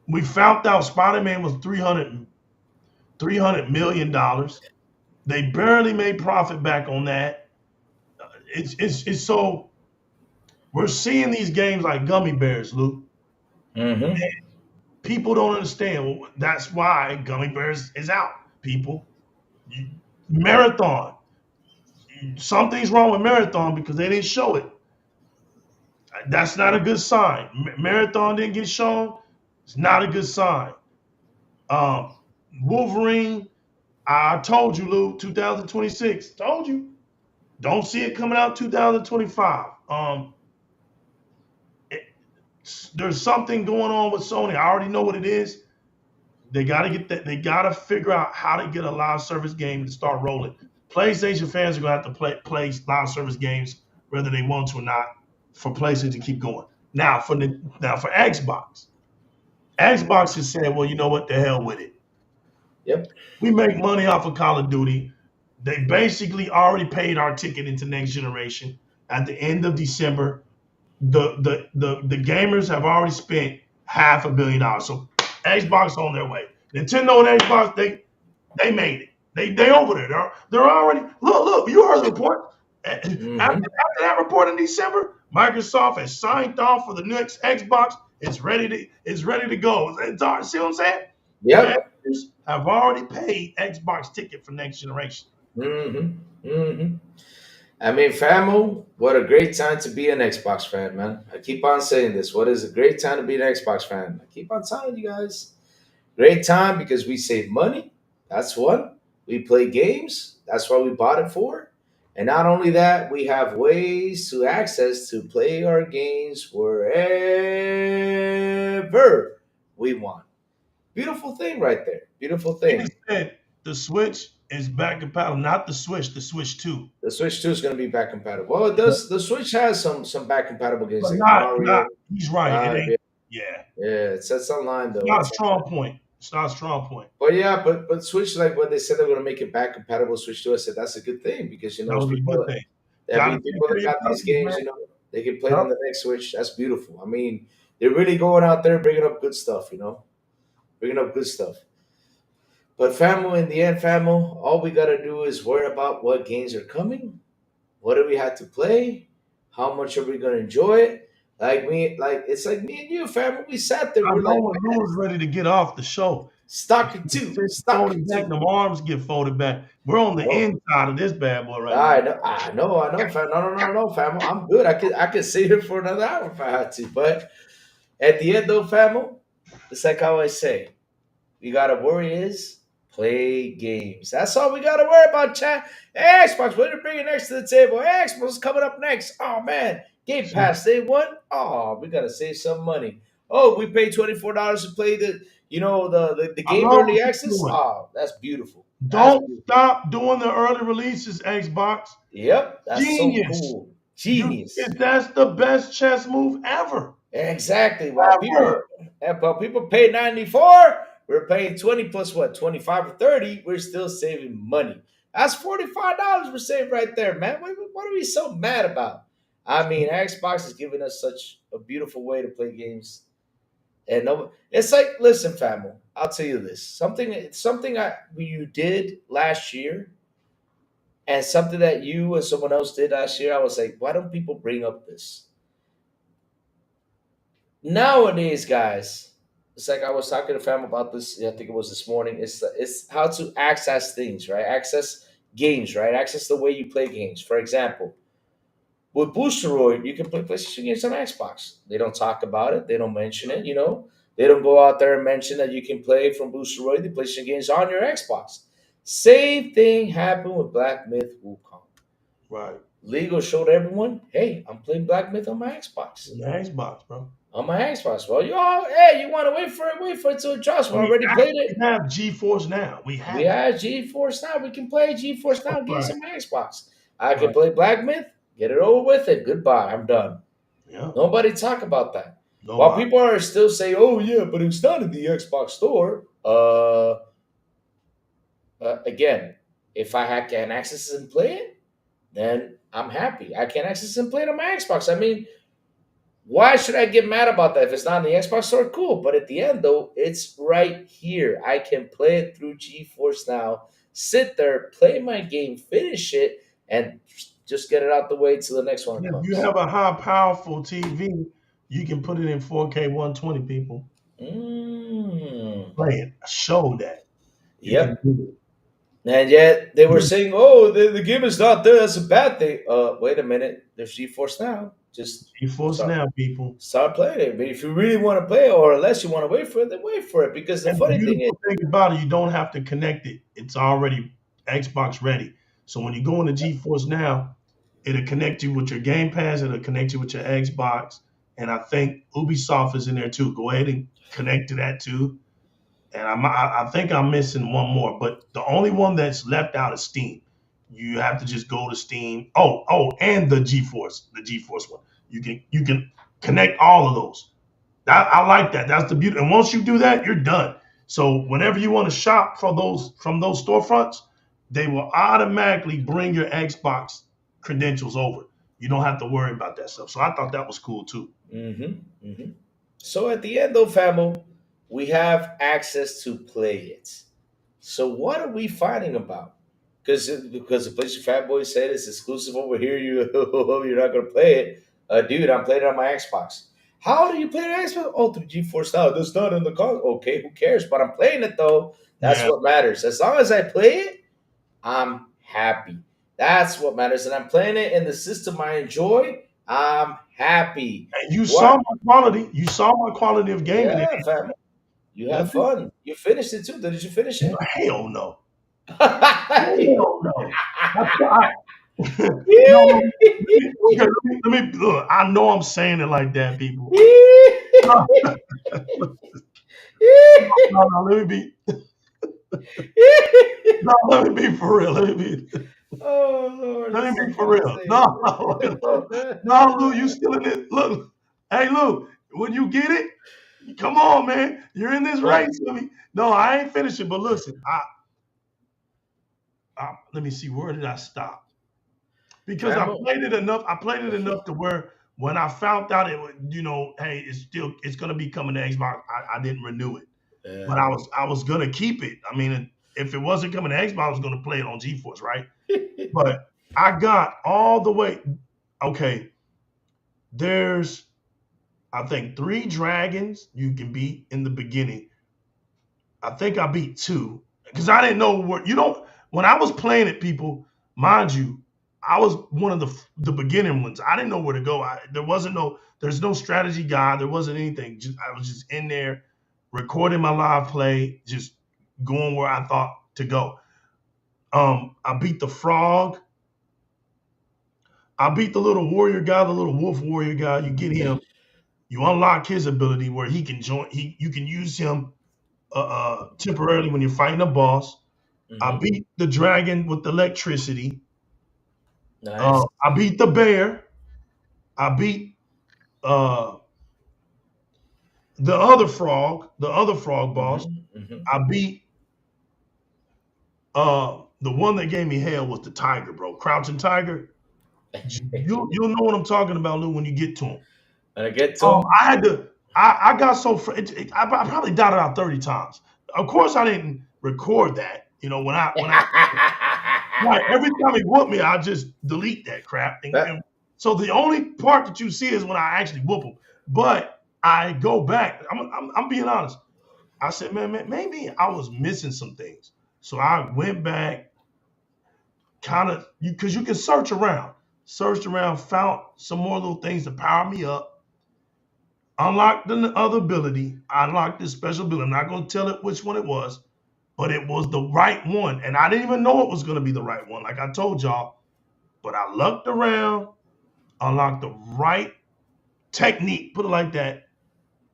we found out Spider-Man was 300. $300 million. They barely made profit back on that. It's so we're seeing these games like gummy bears, Luke. Mm-hmm. People don't understand. Well, that's why gummy bears is out. People, marathon. Something's wrong with marathon because they didn't show it. That's not a good sign. Marathon didn't get shown. It's not a good sign. Um, Wolverine. I told you, Lou. 2026. Told you. Don't see it coming out 2025. It, there's something going on with Sony. I already know what it is. They got to get that. They got to figure out how to get a live service game to start rolling. PlayStation fans are going to have to play live service games whether they want to or not for PlayStation to keep going. Now for Xbox, Xbox has said, well, you know what, the hell with it. Yep. We make money off of Call of Duty. They basically already paid our ticket into next generation at the end of December. The gamers have already spent $500 million. So Xbox on their way. Nintendo and Xbox, they made it. They over there. They're already look. You heard the report. After Mm-hmm. that report in December, Microsoft has signed off for the next Xbox. It's ready to go. See what I'm saying? Yep. Gamers have already paid Xbox ticket for next generation. Mm-hmm. Mm-hmm. I mean, famo, what a great time to be an Xbox fan, man. I keep on saying this. What is a great time to be an Xbox fan? I keep on telling you guys. Great time because we save money. That's one. We play games. That's what we bought it for. And not only that, we have ways to access to play our games wherever we want. Beautiful thing right there. Beautiful They thing. said the Switch is back compatible, not the Switch 2. The Switch 2 is going to be back compatible. Well, it does. The Switch has some back compatible games But like not Mario. he's right. It ain't, yeah. Yeah, it says online It's though. not a It's strong point. It's not a strong point. But yeah, but Switch, like when they said they're going to make it back compatible Switch 2, I said that's a good thing because That was a people, good thing. I Gotta mean take people care that of your got these customers, games, man. they can play it Yep. on the next Switch. That's beautiful. I mean, they're really going out there bringing up good stuff, bringing up good stuff. But famo, in the end, famo, all we gotta do is worry about what games are coming, what do we have to play, how much are we gonna enjoy it. Like me, like it's like me and you, famo. We sat there, I we're know like, when Lou was ready to get off the show. stock it too, Sit stock folded it back, too. the arms get folded back. We're on the No. inside of this bad boy right now. I know, fam. No, fam. I'm good. I could sit here for another hour if I had to. But at the end, though, fam, it's like I always say, we gotta worry is play games. That's all we gotta worry about, chat. Hey, Xbox, what are you bringing next to the table? Hey, Xbox is coming up next. Oh man, Game Pass Day One. Oh, we gotta save some money. Oh, we paid $24 to play the I game love early what access. you're doing. Oh, that's beautiful. That's Don't beautiful. stop doing the early releases, Xbox. Yep, that's so Genius. cool. Genius. That's the best chess move ever. Exactly. Ever. While people pay 94, we're paying 20 plus what, 25 or 30, we're still saving money. That's $45 we're saving right there, man. What are we so mad about? I mean, Xbox is giving us such a beautiful way to play games. And it's like, listen, family, I'll tell you this. Something you did last year and something that you and someone else did last year, I was like, why don't people bring up this? Nowadays, guys, it's like I was talking to fam about this. I think it was this morning. It's how to access things, right? Access games, right? Access the way you play games. For example, with Boosteroid, you can play PlayStation games on Xbox. They don't talk about it. They don't mention it. They don't go out there and mention that you can play from Boosteroid the PlayStation games on your Xbox. Same thing happened with Black Myth Wukong. Right. Legal showed everyone, hey, I'm playing Black Myth on my Xbox. On the Xbox, bro. On my Xbox. Well, you want to wait for it to adjust. We already played it. We have GeForce now. We have We have GeForce Now. We can play GeForce Now games Right. on my Xbox. I can Right. play Black Myth, get it over with, and goodbye. I'm done. Yeah. Nobody talk about that. No While lie. people are still saying, "Oh yeah, but it's not in the Xbox store." Again, if can access it and play it, then I'm happy. I can access and play it on my Xbox. I mean, Why should I get mad about that? If it's not in the Xbox store, cool. But at the end, though, it's right here. I can play it through GeForce Now, sit there, play my game, finish it, and just get it out the way till the next one If you comes. have a high powerful TV, you can put it in 4K 120 people. Mm. Play it. Show that. You can Yep. do And yet they were it. saying, "Oh, the game is not there. That's a bad thing." Wait a minute. There's GeForce Now. Just GeForce start Now, people. start playing it. But if you really want to play it, or unless you want to wait for it, then wait for it. Because the And the funny thing is, beautiful thing about it, you don't have to connect it. It's already Xbox ready. So when you go into GeForce Now, it'll connect you with your Game Pass. It'll connect you with your Xbox. And I think Ubisoft is in there too. Go ahead and connect to that too. And I think I'm missing one more, but the only one that's left out is Steam. You have to just go to Steam. And the GeForce one. You can connect all of those. I like that. That's the beauty. And once you do that, you're done. So whenever you want to shop for those from those storefronts, they will automatically bring your Xbox credentials over. You don't have to worry about that stuff. So I thought that was cool too. so at the end, though, famo, we have access to play it. So what are we fighting about? Because the PlayStation Fat Boy said it's exclusive over here. You're not gonna play it, dude. I'm playing it on my Xbox. How do you play it on Xbox? Oh, through GeForce Now. That's not in the console. Okay, who cares? But I'm playing it though. That's Yeah. what matters. As long as I play it, I'm happy. That's what matters. And I'm playing it in the system I enjoy. I'm happy. And you saw What? my quality. You saw my quality of gaming. Yeah, fam. You That's have it. fun. You finished it too. Did you finish it? Hell no. Yeah. Hell no. No, okay, let me look. I know I'm saying it like that, people. No, no, let me be. No, let me be for real. Oh Lord, Let it's me so be for funny real. saying No, Lou, you still in it. Look, hey, Lou, when you get it, come on, man. You're in this What? race with me. No, I ain't finishing, but listen, let me see. Where did I stop? Because I Famo? played it enough. I played it enough to where when I found out it would, hey, it's gonna be coming to Xbox. I didn't renew it, but Yeah. I was gonna keep it. I mean, if it wasn't coming to Xbox, I was gonna play it on GeForce, right? But I got all the way. Okay, there's I think 3 dragons you can beat in the beginning. I think I beat 2 because I didn't know what you don't. When I was playing it, people, mind you, I was one of the beginning ones. I didn't know where to go. There's no strategy guide. There wasn't anything. I was just in there recording my live play, just going where I thought to go. I beat the frog. I beat the little warrior guy, the little wolf warrior guy. You get him, you unlock his ability where he can join. You can use him temporarily when you're fighting a boss. I Hmm. beat the dragon with the electricity. Nice. I beat the bear. I beat uh, the other frog boss. Hmm. I beat the one that gave me hell was the tiger, bro. Crouching tiger. You'll know what I'm talking about, Lou, when you get to him. And I get to him. I had to. I got so I probably died about 30 times. Of course, I didn't record that. When I right every time he whooped me, I just delete that crap. That- So the only part that you see is when I actually whoop him. But I go back. I'm being honest. I said, man, maybe I was missing some things. So I went back, kind of, because you can searched around, found some more little things to power me up. Unlocked the other ability. I unlocked this special ability. I'm not going to tell it which one it was, but it was the right one. And I didn't even know it was going to be the right one, like I told y'all. But I looked around, unlocked the right technique, put it like that,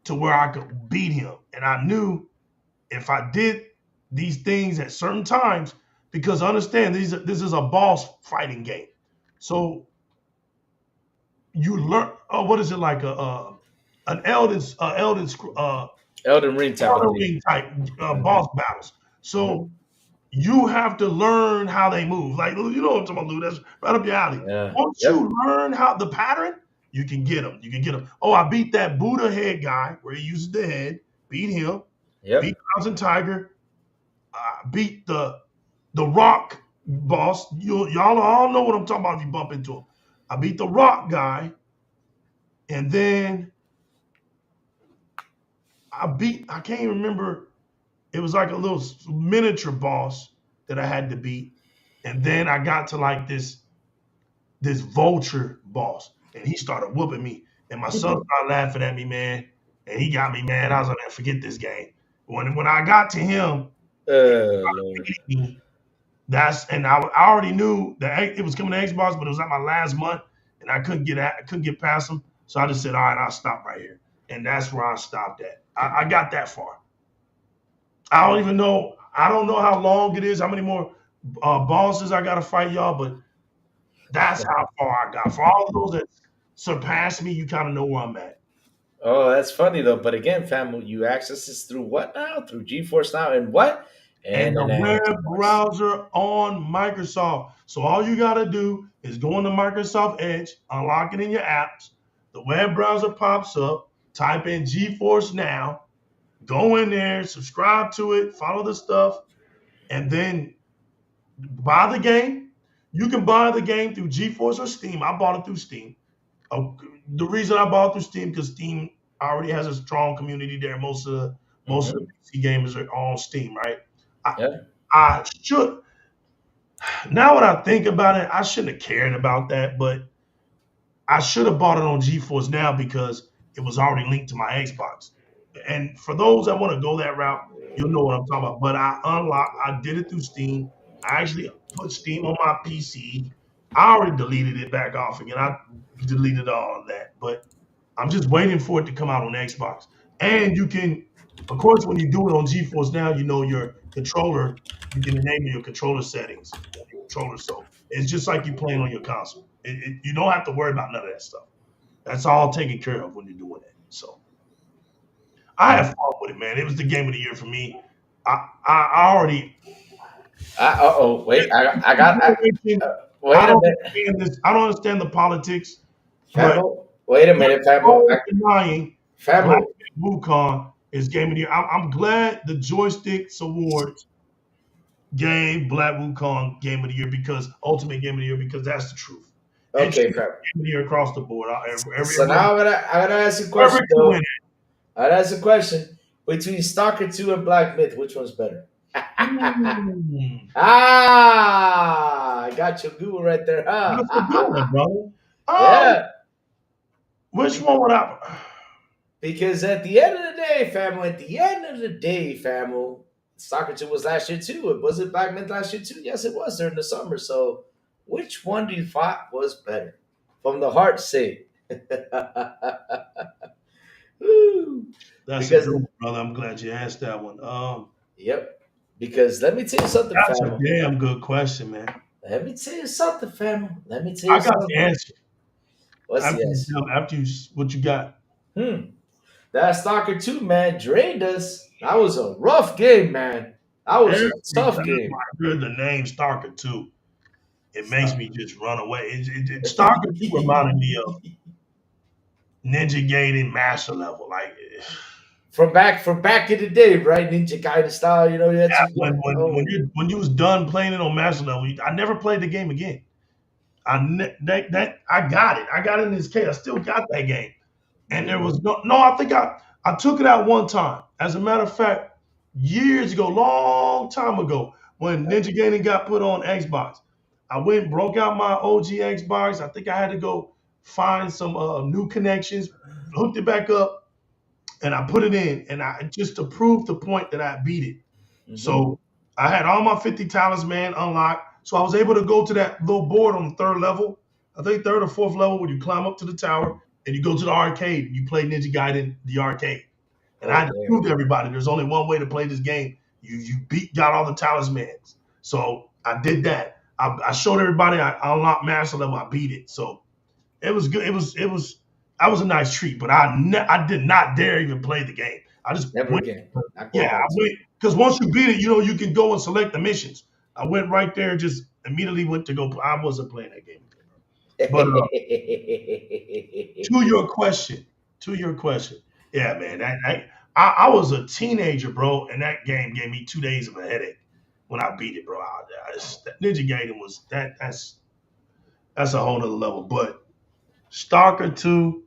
to where I could beat him. And I knew if I did these things at certain times, because understand this is a boss fighting game. So you learn, what is it like an Elden Ring type of Elden thing. Ring type Hmm. boss battles. So Hmm. you have to learn how they move. Like you know what I'm talking about, Lou. That's right up your alley. Yeah. Once Yep. you learn how the pattern, You can get them. You can get them. Oh, I beat that Buddha head guy where he uses the head. Beat him. Beat Yep. Thousand Tiger. Beat the Rock boss. Y'all all know what I'm talking about if you bump into him. I beat the Rock guy, and then I can't even remember. It was like a little miniature boss that I had to beat, and then I got to like this vulture boss, and he started whooping me, and my son started laughing at me, man, and he got me mad. I was like, man, forget this game. When I got to him, Lord. I already knew that it was coming to Xbox, but it was at my last month, and I couldn't get past him, so I just said, all right, I'll stop right here, and that's where I stopped at. I got that far. I don't even know. I don't know how long it is, how many more bosses I got to fight, y'all, but that's how far I got. For all of those that surpassed me, you kind of know where I'm at. Oh, that's funny though. But again, fam, you access this through what now? Through GeForce Now and what? And And the an web Xbox. browser on Microsoft. So all you got to do is go into Microsoft Edge, unlock it in your apps. The web browser pops up. Type in GeForce Now. Go in there, subscribe to it, follow the stuff, and then buy the game. You can buy the game through GeForce or Steam. I bought it through Steam. Oh, the reason I bought it through Steam because Steam already has a strong community there. Most of the Hmm. PC gamers are on Steam, right? I, Yeah. I should now when I think about it, I shouldn't have cared about that, but I should have bought it on GeForce Now because it was already linked to my Xbox. And for those that want to go that route, you'll know what I'm talking about. But I did it through Steam. I actually put Steam on my PC. I already deleted it back off again. I deleted all of that. But I'm just waiting for it to come out on Xbox. And you can, of course, when you do it on GeForce Now, you know your controller, you can enable your controller settings on your controller. So it's just like you playing on your console. You don't have to worry about none of that stuff. That's all taken care of when you're doing it. So I had Mm. fun with it, man. It was the game of the year for me. I already. Oh, wait. I Wait a don't minute. understand this. I don't understand the politics, but Famo. Wait a there's minute, Famo. no denying Black Famo. Wukong is game of the year. I'm glad the Joysticks Awards gave Black Wukong game of the year because ultimate game of the year because that's the truth. It should Okay, be Famo. game of the year across the board. So now I'm gonna ask you a Whoever question can though. win I'm gonna ask a question. Between Stalker 2 and Black Myth, which one's better? it. I got your Google right there. That's a good one, brother. Um, Yeah. which one would I? Because at the end of the day, family, at the end of the day, family, Soccer 2 was last year too. Was it Black Myth last year too? Yes, it was during the summer. So which one do you thought was better? From the heart sake. Woo. That's a Because good one, brother. I'm glad you asked that one. yep. Because let me tell you something, That's a family. damn good question, man. Let me tell you something, family. Let me tell I you got the something. answer What's the answer? after you what you got. Hmm. That Stalker 2, man, drained us. That was a rough game, man. That was Every a time tough game. I hear the name Stalker 2, it makes me just run away. Stalker 2 reminded me of Ninja Gaiden Master Level. Like from back in the day, right? Ninja Gaiden style, you had to when go. Oh, when you was done playing it on Master Level, I never played the game again. I got it. I got it in this case. I still got that game. And there was no. I think I took it out one time. As a matter of fact, years ago, long time ago, when Ninja Gaiden got put on Xbox, I went and broke out my OG Xbox. I think I had to go find some new connections, hooked it back up, and I put it in, and I just to prove the point that I beat it. mm-hmm. So I had all my 50 talisman unlocked. So I was able to go to that little board on the third level. I think third or fourth level where you climb up to the tower and you go to the arcade and you play Ninja Gaiden the arcade. And I Oh, had to damn. prove to everybody there's only one way to play this game. You got all the talismans. So I did that. I showed everybody I unlocked master level. I beat it. So it was good. It was that was a nice treat. But I did not dare even play the game. I just Never went. again. Not going Yeah, I back to went because once you beat it, you can go and select the missions. I went right there, just immediately went to go. I wasn't playing that game, but it. to your question, yeah, man. I was a teenager, bro, and that game gave me 2 days of a headache when I beat it, bro. That Ninja Gaiden was that's a whole nother level. But Stalker 2,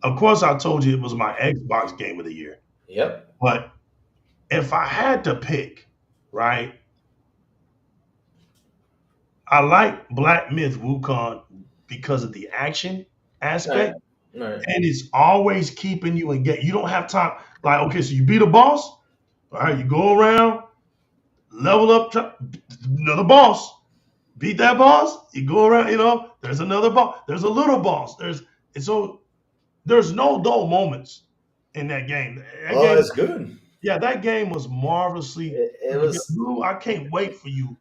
of course, I told you it was my Xbox game of the year. Yep. But if I had to pick, right, I like Black Myth Wukong because of the action Right. aspect, Right. and it's always keeping you engaged. You don't have time. Like, okay, so you beat a boss, all right, you go around, level up, another boss, beat that boss, you go around, there's another boss, there's a little boss, and so there's no dull moments in that game. That Oh, game, it's good. yeah, that game was marvelously It put together. was. Lou, I can't wait for you.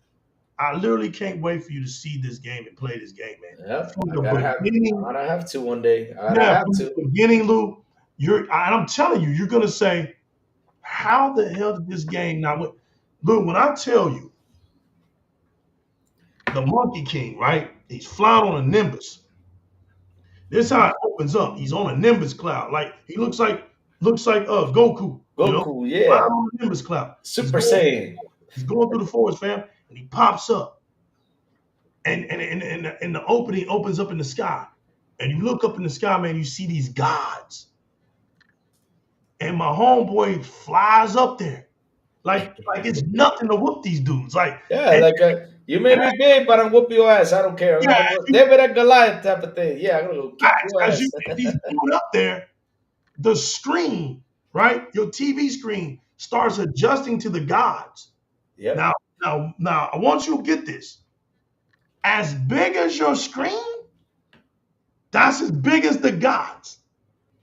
I literally can't wait for you to see this game and play this game, man. Yep. From I the gotta have. I beginning, gotta have to one day. I gotta yeah, have from to. the beginning, Lou, and I'm telling you, you're gonna say, how the hell did this game not win? Lou, when I tell you the Monkey King, right? He's flying on a Nimbus. This how it opens up. He's on a Nimbus cloud. Like he looks like Goku, Goku, flying yeah. on a Nimbus cloud. Super Saiyan. He's going through the forest, fam, and he pops up. And the opening opens up in the sky. And you look up in the sky, man, you see these gods. And my homeboy flies up there. Like it's nothing to whoop these dudes. Like, Yeah, and, like you may be big, but I'm whoop your ass. I don't care. I'm yeah, gonna go David and Goliath type of thing. Yeah, I'm gonna go kick your as you ass. get these dudes up there, the screen, right? Your TV screen starts adjusting to the gods. Yep. Now, now, I want you to get this. As big as your screen, that's as big as the gods.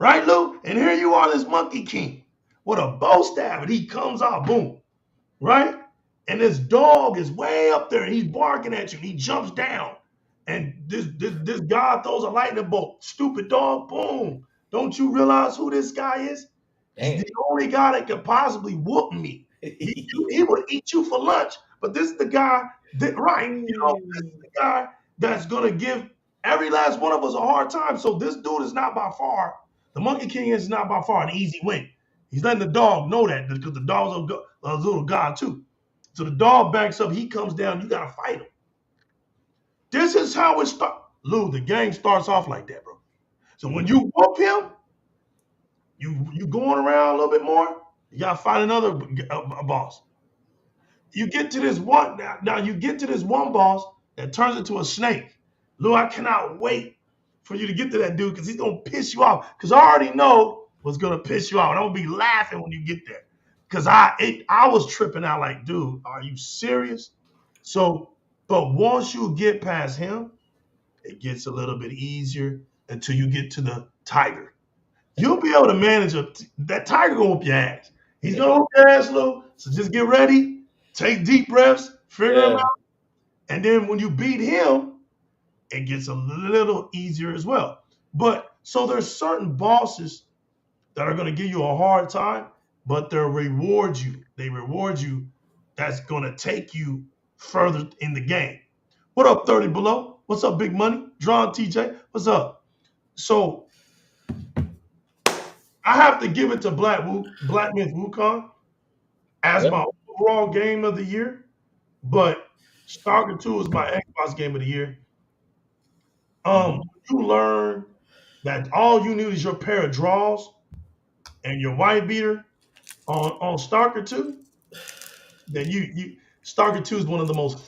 Right, Lou? And here you are, this Monkey King, with a bow staff, and he comes out, boom, right? And this dog is way up there, and he's barking at you, and he jumps down. And this guy throws a lightning bolt. Stupid dog, boom. Don't you realize who this guy is? He's Damn. the only guy that could possibly whoop me. He would eat you for lunch. But this is the guy this is the guy that's gonna give every last one of us a hard time. So this dude is not by far, the Monkey King is not by far an easy win. He's letting the dog know that because the dog's a little god too. So the dog backs up, he comes down, you gotta fight him. This is how it starts. Lou, the game starts off like that, bro. So when you whoop him, you going around a little bit more, you gotta find another boss. You get to this one now. You get to this one boss that turns into a snake. Lou, I cannot wait for you to get to that dude because he's gonna piss you off. Because I already know what's gonna piss you off, and I'm gonna be laughing when you get there. Because I was tripping out like, dude, are you serious? So, but once you get past him, it gets a little bit easier until you get to the tiger. You'll be able to manage that tiger gonna whoop your ass. He's gonna whoop your ass, Lou. So just get ready, take deep breaths, figure him Yeah. out, and then when you beat him, it gets a little easier as well. But so there's certain bosses that are gonna give you a hard time, but they reward you. They reward you. That's gonna take you further in the game. What up, 30 below? What's up, Big Money? Drawn TJ, what's up? So I have to give it to Black Myth Wukong as Yep. my overall game of the year, but Stalker 2 is my Xbox game of the year. You learn that all you need is your pair of draws and your white beater on Stalker 2, then you Stalker 2 is one of the most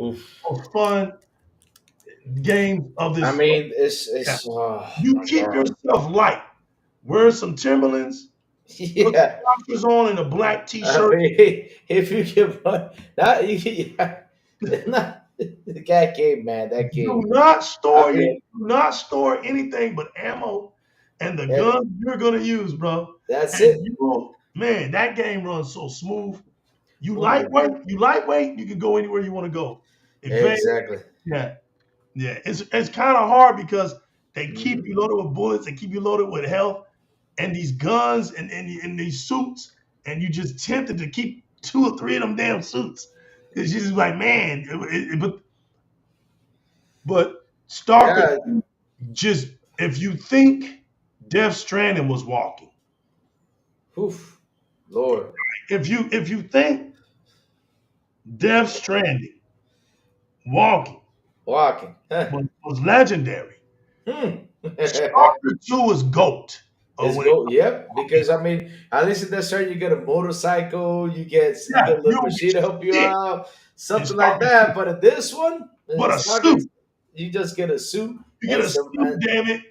Oof. fun games of I this. mean, Yeah. it's oh You my keep God. yourself light. Wear some Timberlands, put Yeah. boxers on and a black I t-shirt. mean, if you can, not you, yeah, not that game, man. That Do game. not I mean, do not store anything but ammo and the yeah, guns you're gonna use, bro. that's And it. man, that game runs so smooth. Ooh, You lightweight, you can go anywhere you want to go. Advanced, exactly. yeah, yeah. It's kind of hard because they keep Hmm. you loaded with bullets, they keep you loaded with health, and these guns and these suits, and you just tempted to keep 2 or 3 of them damn suits. It's just like, man, but Stalker Yeah, just If you think Death Stranding was walking, Oof, Lord, if you think Death Stranding walking walking. Huh. was legendary, Hmm. Stalker 2 is GOAT. It's When it go, comes yep. to walking. Because I mean, at least in that shirt, you get a motorcycle, you Yeah, get a you little don't machine to get help you shit out, in something like Stalker that. 2. But in this one, But a Stalker, suit. you just get a suit You get and a some suit, damn it.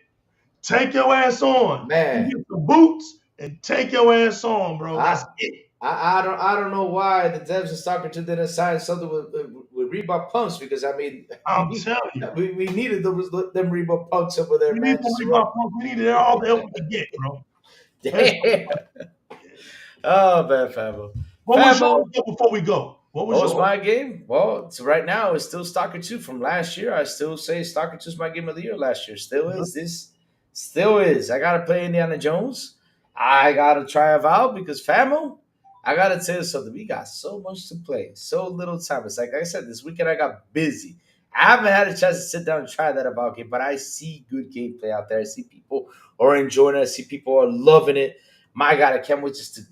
Take your ass on. You man. get the boots and take your ass on, bro. That's I, it. I don't know why the devs of Stalker 2 didn't sign something with Reebok pumps because I mean I'm telling you, bro. we needed them Reebok pumps over there, We need man, some just to run. Reebok pumps. We needed all the help we could get, bro. Let's go. Damn. Oh man, Fabo. What was Fabo. yours though before we go? What was What was yours? my game? Well, so right now it's still Stalker 2 from last year. I still say Stalker 2 is my game of the year last year. Still Good. is. This still is. I gotta play Indiana Jones. I gotta try it out because Famo, I gotta tell you something. We got so much to play, so little time. It's like I said, this weekend I got busy. I haven't had a chance to sit down and try that about game, but I see good gameplay out there. I see people are enjoying it. I see people are loving it. My God, I can't wait just to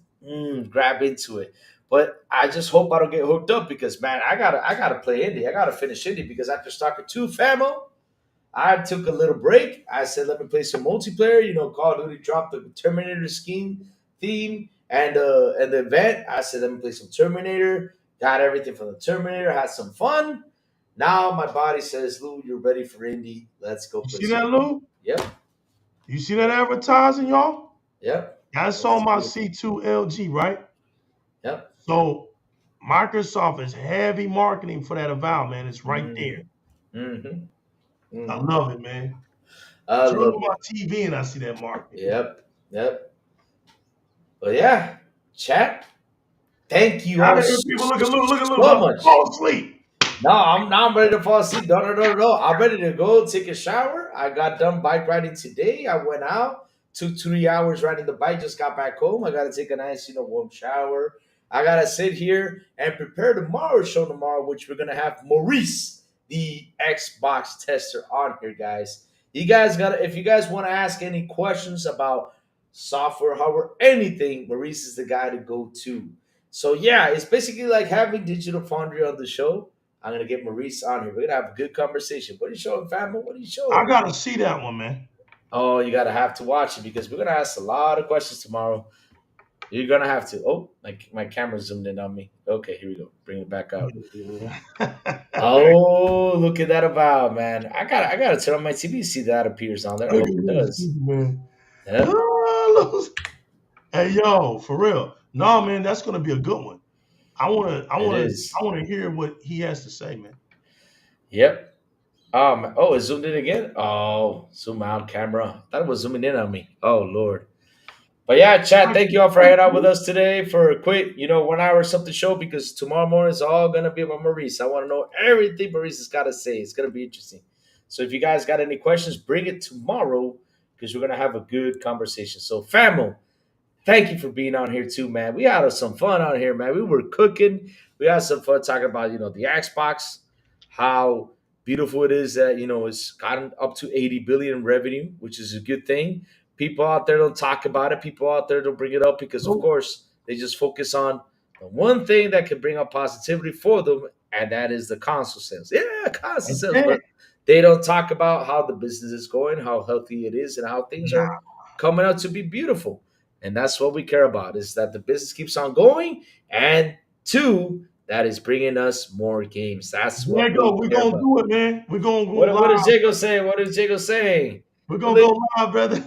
grab into it. But I just hope I don't get hooked up because man, I gotta play indie. I gotta finish indie because after Stalker 2 Famo, I took a little break. I said let me play some multiplayer. You know, Call of Duty dropped the Terminator scheme theme and the event. I said let me play some Terminator. Got everything from the Terminator, had some fun. Now my body says, Lou, you're ready for indie. Let's go You play see some that, indie. Lou? Yep, You see that advertising, y'all? yep. That's on It's my beautiful. C2 LG, right? Yep. So Microsoft is heavy marketing for that Avowed, man. It's right there. Mm-hmm. Mm-hmm. I Mm-hmm. love it, man. I Turn love on my it. TV and I see that marketing. Yep. Yep. But yeah, chat. Thank you How all many people look at Lou? Look at Lou. so About to much. fall asleep. Now I'm ready to fall asleep. No, no, no, no. I'm ready to go take a shower. I got done bike riding today. I went out, took 3 hours riding the bike, just got back home. I gotta take a nice, warm shower. I gotta sit here and prepare tomorrow's show tomorrow, which we're gonna have Maurice, the Xbox tester, on here, guys. You guys gotta if you guys want to ask any questions about software, hardware, anything, Maurice is the guy to go to. So yeah, it's basically like having Digital Foundry on the show. I'm gonna get Maurice on here. We're gonna have a good conversation. What are you showing, family? What are you I showing? gotta see that one, man. Oh, you gotta have to watch it because we're gonna ask a lot of questions tomorrow. You're gonna have to. Oh, my camera zoomed in on me. Okay, here we go. Bring it back out. Oh, look at that about man. I gotta turn on my TV to see that appears on there. I Look hope at it this, does. man. Yep, Ah, hey, yo, for real. No, man, that's gonna be a good one. I wanna, I it wanna, is. I wanna hear what he has to say, man. Yep. Oh, it zoomed in again. Oh, zoom out camera. That was zooming in on me. Oh Lord. But yeah, chat, thank you all for hanging out with us today for a quick, 1 hour something show because tomorrow morning is all going to be about Maurice. I want to know everything Maurice has got to say. It's going to be interesting. So if you guys got any questions, bring it tomorrow because we're going to have a good conversation. So, famo, thank you for being on here too, man. We had some fun on here, man. We were cooking. We had some fun talking about, the Xbox, how beautiful it is that, it's gotten up to 80 billion revenue, which is a good thing. People out there don't talk about it. People out there don't bring it up because, of Nope. course, they just focus on the one thing that can bring up positivity for them, and that is the console sales. Yeah, console That's sales, it. but they don't talk about how the business is going, how healthy it is, and how things Nah, are coming out to be beautiful. And that's what we care about is that the business keeps on going, and two, that is bringing us more games. That's what Diego, we we're care gonna about. do it, man. We're gonna go What is live. Jago saying? What is Jago saying? We're Well, gonna go live, brother.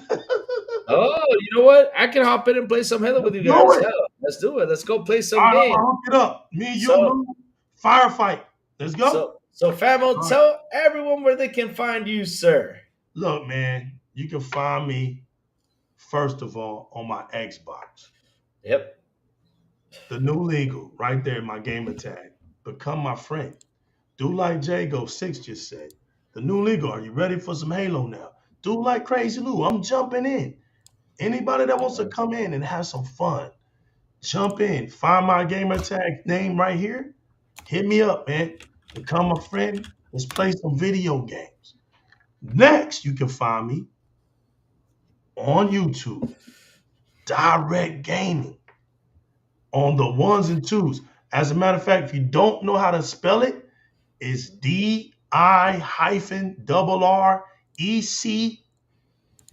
oh, you know what? I can hop in and play some Halo Let's with you do guys. it. Hell, let's do it. Let's go play All some right, I'm game. gonna hook it up. Me and you, So, Lou, firefight. Let's go. Famo, All right. tell everyone where they can find you, sir. Look, man, you can find me first of all on my Xbox. Yep. The new legal, right there in my gamer tag. Become my friend. Do like Jago6 just said. The new legal. Are you ready for some Halo now? Do like Crazy Lou. I'm jumping in. Anybody that wants to come in and have some fun, jump in. Find my gamer tag name right here. Hit me up, man. Become a friend. Let's play some video games. Next, you can find me on YouTube, direct gaming on the ones and twos. As a matter of fact, if you don't know how to spell it, it's DI-RREC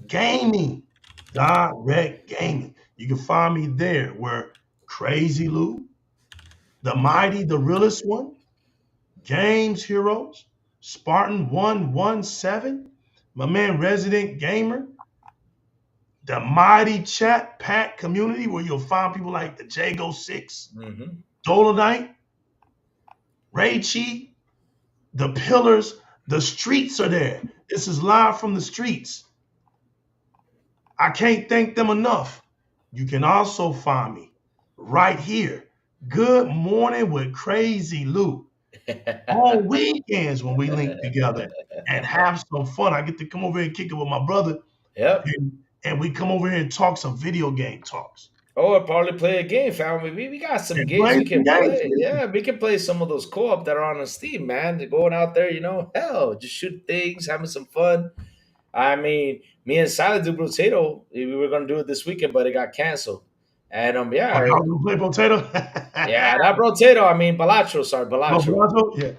gaming. Direct gaming. You can find me there where Crazy Lou, the Mighty, the Realest One, Games Heroes, Spartan 117, my man Resident Gamer, the Mighty Chat Pack community where you'll find people like the Jago 6, Dolomite, Raichi, the Pillars, the streets are there. This is live from the streets. I can't thank them enough. You can also find me right here. Good Morning with Crazy Lou. On weekends when we link together and have some fun. I get to come over here and kick it with my brother. Yep. And we come over here and talk some video game talks. Oh, I'll probably play a game, family. We got some And games play we can some games, play. man. Yeah, we can play some of those co-op that are on Steam, man. They're going out there, hell, just shoot things, having some fun. I mean, me and Silent do Potato, we were gonna do it this weekend, but it got canceled. And yeah, Oh, y'all gonna play potato? yeah, not Potato. I mean Balatro. Sorry, Oh, Balatro. Bronco? Yeah.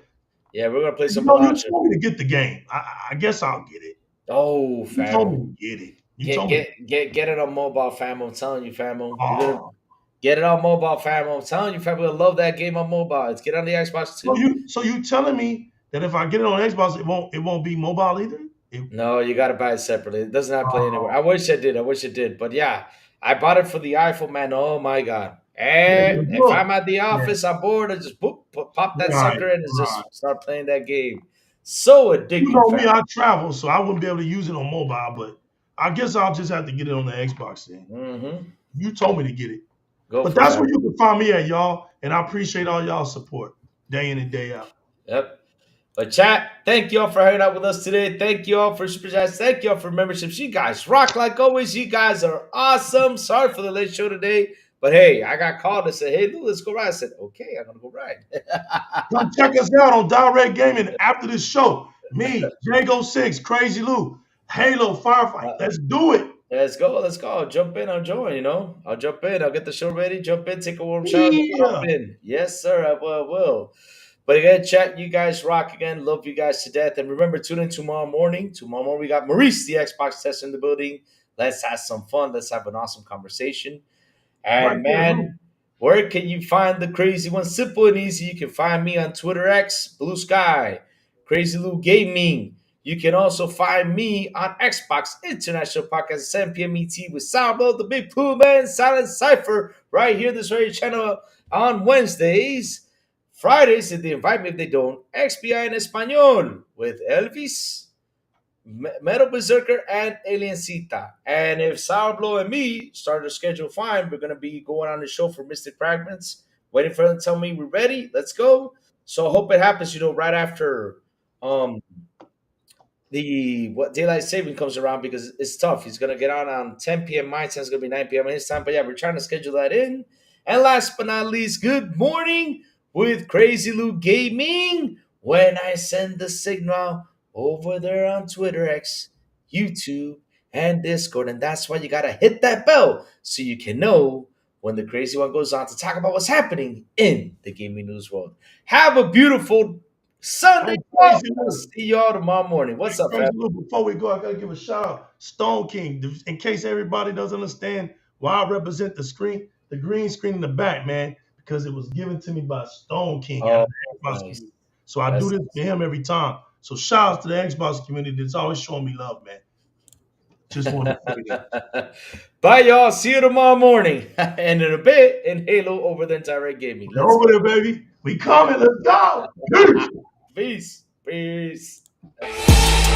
Yeah, we're gonna play some You Balatro. told me to get the game. I guess I'll get it. Oh, You told me fam, to get it. You told me. get it on mobile, fam. I'm telling you, fam. You're gonna Oh. get it on mobile, fam. I'm telling you, fam. I love that game on mobile. Let's get on the Xbox too. So you telling me that if I get it on Xbox, it won't be mobile either? No, you got to buy it separately. It does not play Oh. anywhere. I wish I did. But yeah, I bought it for the iPhone, man. Oh my god! And if Look, I'm at the office, I'm bored. I just pop that Right, sucker in and right. just start playing that game. So addictive. You know me, fam. I travel, so I wouldn't be able to use it on mobile, but I guess I'll just have to get it on the Xbox then. Mm-hmm. You told me to get it. Go But for that's that. where you can find me at, y'all. And I appreciate all y'all's support day in and day out. Yep. But chat, thank y'all for hanging out with us today. Thank y'all for super chats. Thank y'all for memberships. You guys rock like always. You guys are awesome. Sorry for the late show today. But hey, I got called and said, hey, Lou, let's go ride. I said, okay, I'm going to go ride. Come check us out on Direct Gaming after this show. Me, Jago 6, Crazy Lou, Halo, Firefight. Let's do it. Let's go. I'll jump in. I'll join, I'll jump in. I'll get the show ready. Jump in. Take a warm shower. Jump in. Yes, sir. I will. But again, chat, you guys rock again. Love you guys to death. And remember, tune in tomorrow morning. Tomorrow morning, we got Maurice, the Xbox tester, in the building. Let's have some fun. Let's have an awesome conversation. And Right there, man, where can you find the crazy one? Simple and easy. You can find me on Twitter X, Blue Sky, Crazy Lou Gaming. You can also find me on Xbox International Podcast at 7 p.m. ET with Sourblow, the Big Plume, and Silent Cypher right here, this radio channel on Wednesdays. Fridays, if they invite me, if they don't, XBI en Español with Elvis, Metal Berserker, and Aliencita. And if Sourblow and me start a schedule fine, we're going to be going on the show for Mystic Fragments. Waiting for them to tell me we're ready. Let's go. So I hope it happens, right after daylight saving comes around, because it's tough. He's gonna get on 10 p.m. my time. It's gonna be 9 p.m. his time. But yeah, we're trying to schedule that in. And last but not least, good morning with Crazy Lou Gaming. When I send the signal over there on Twitter X, YouTube, and Discord, and that's why you gotta hit that bell so you can know when the crazy one goes on to talk about what's happening in the gaming news world. Have a beautiful Sunday. Hey, Crazy I'll Lou. see y'all tomorrow morning. What's up, Crazy fam? Lou, before we go, I gotta give a shout out. Stone King, in case everybody doesn't understand why I represent the green screen in the back, man, because it was given to me by Stone King. Oh, Xbox nice. community. So I do this for him every time. So shout out to the Xbox community that's always showing me love, man. Just want to say that. Bye, y'all. See you tomorrow morning. And in a bit, in Halo over the entire gaming. You're over there, baby. We coming. Let's go. Peace. Peace. Peace.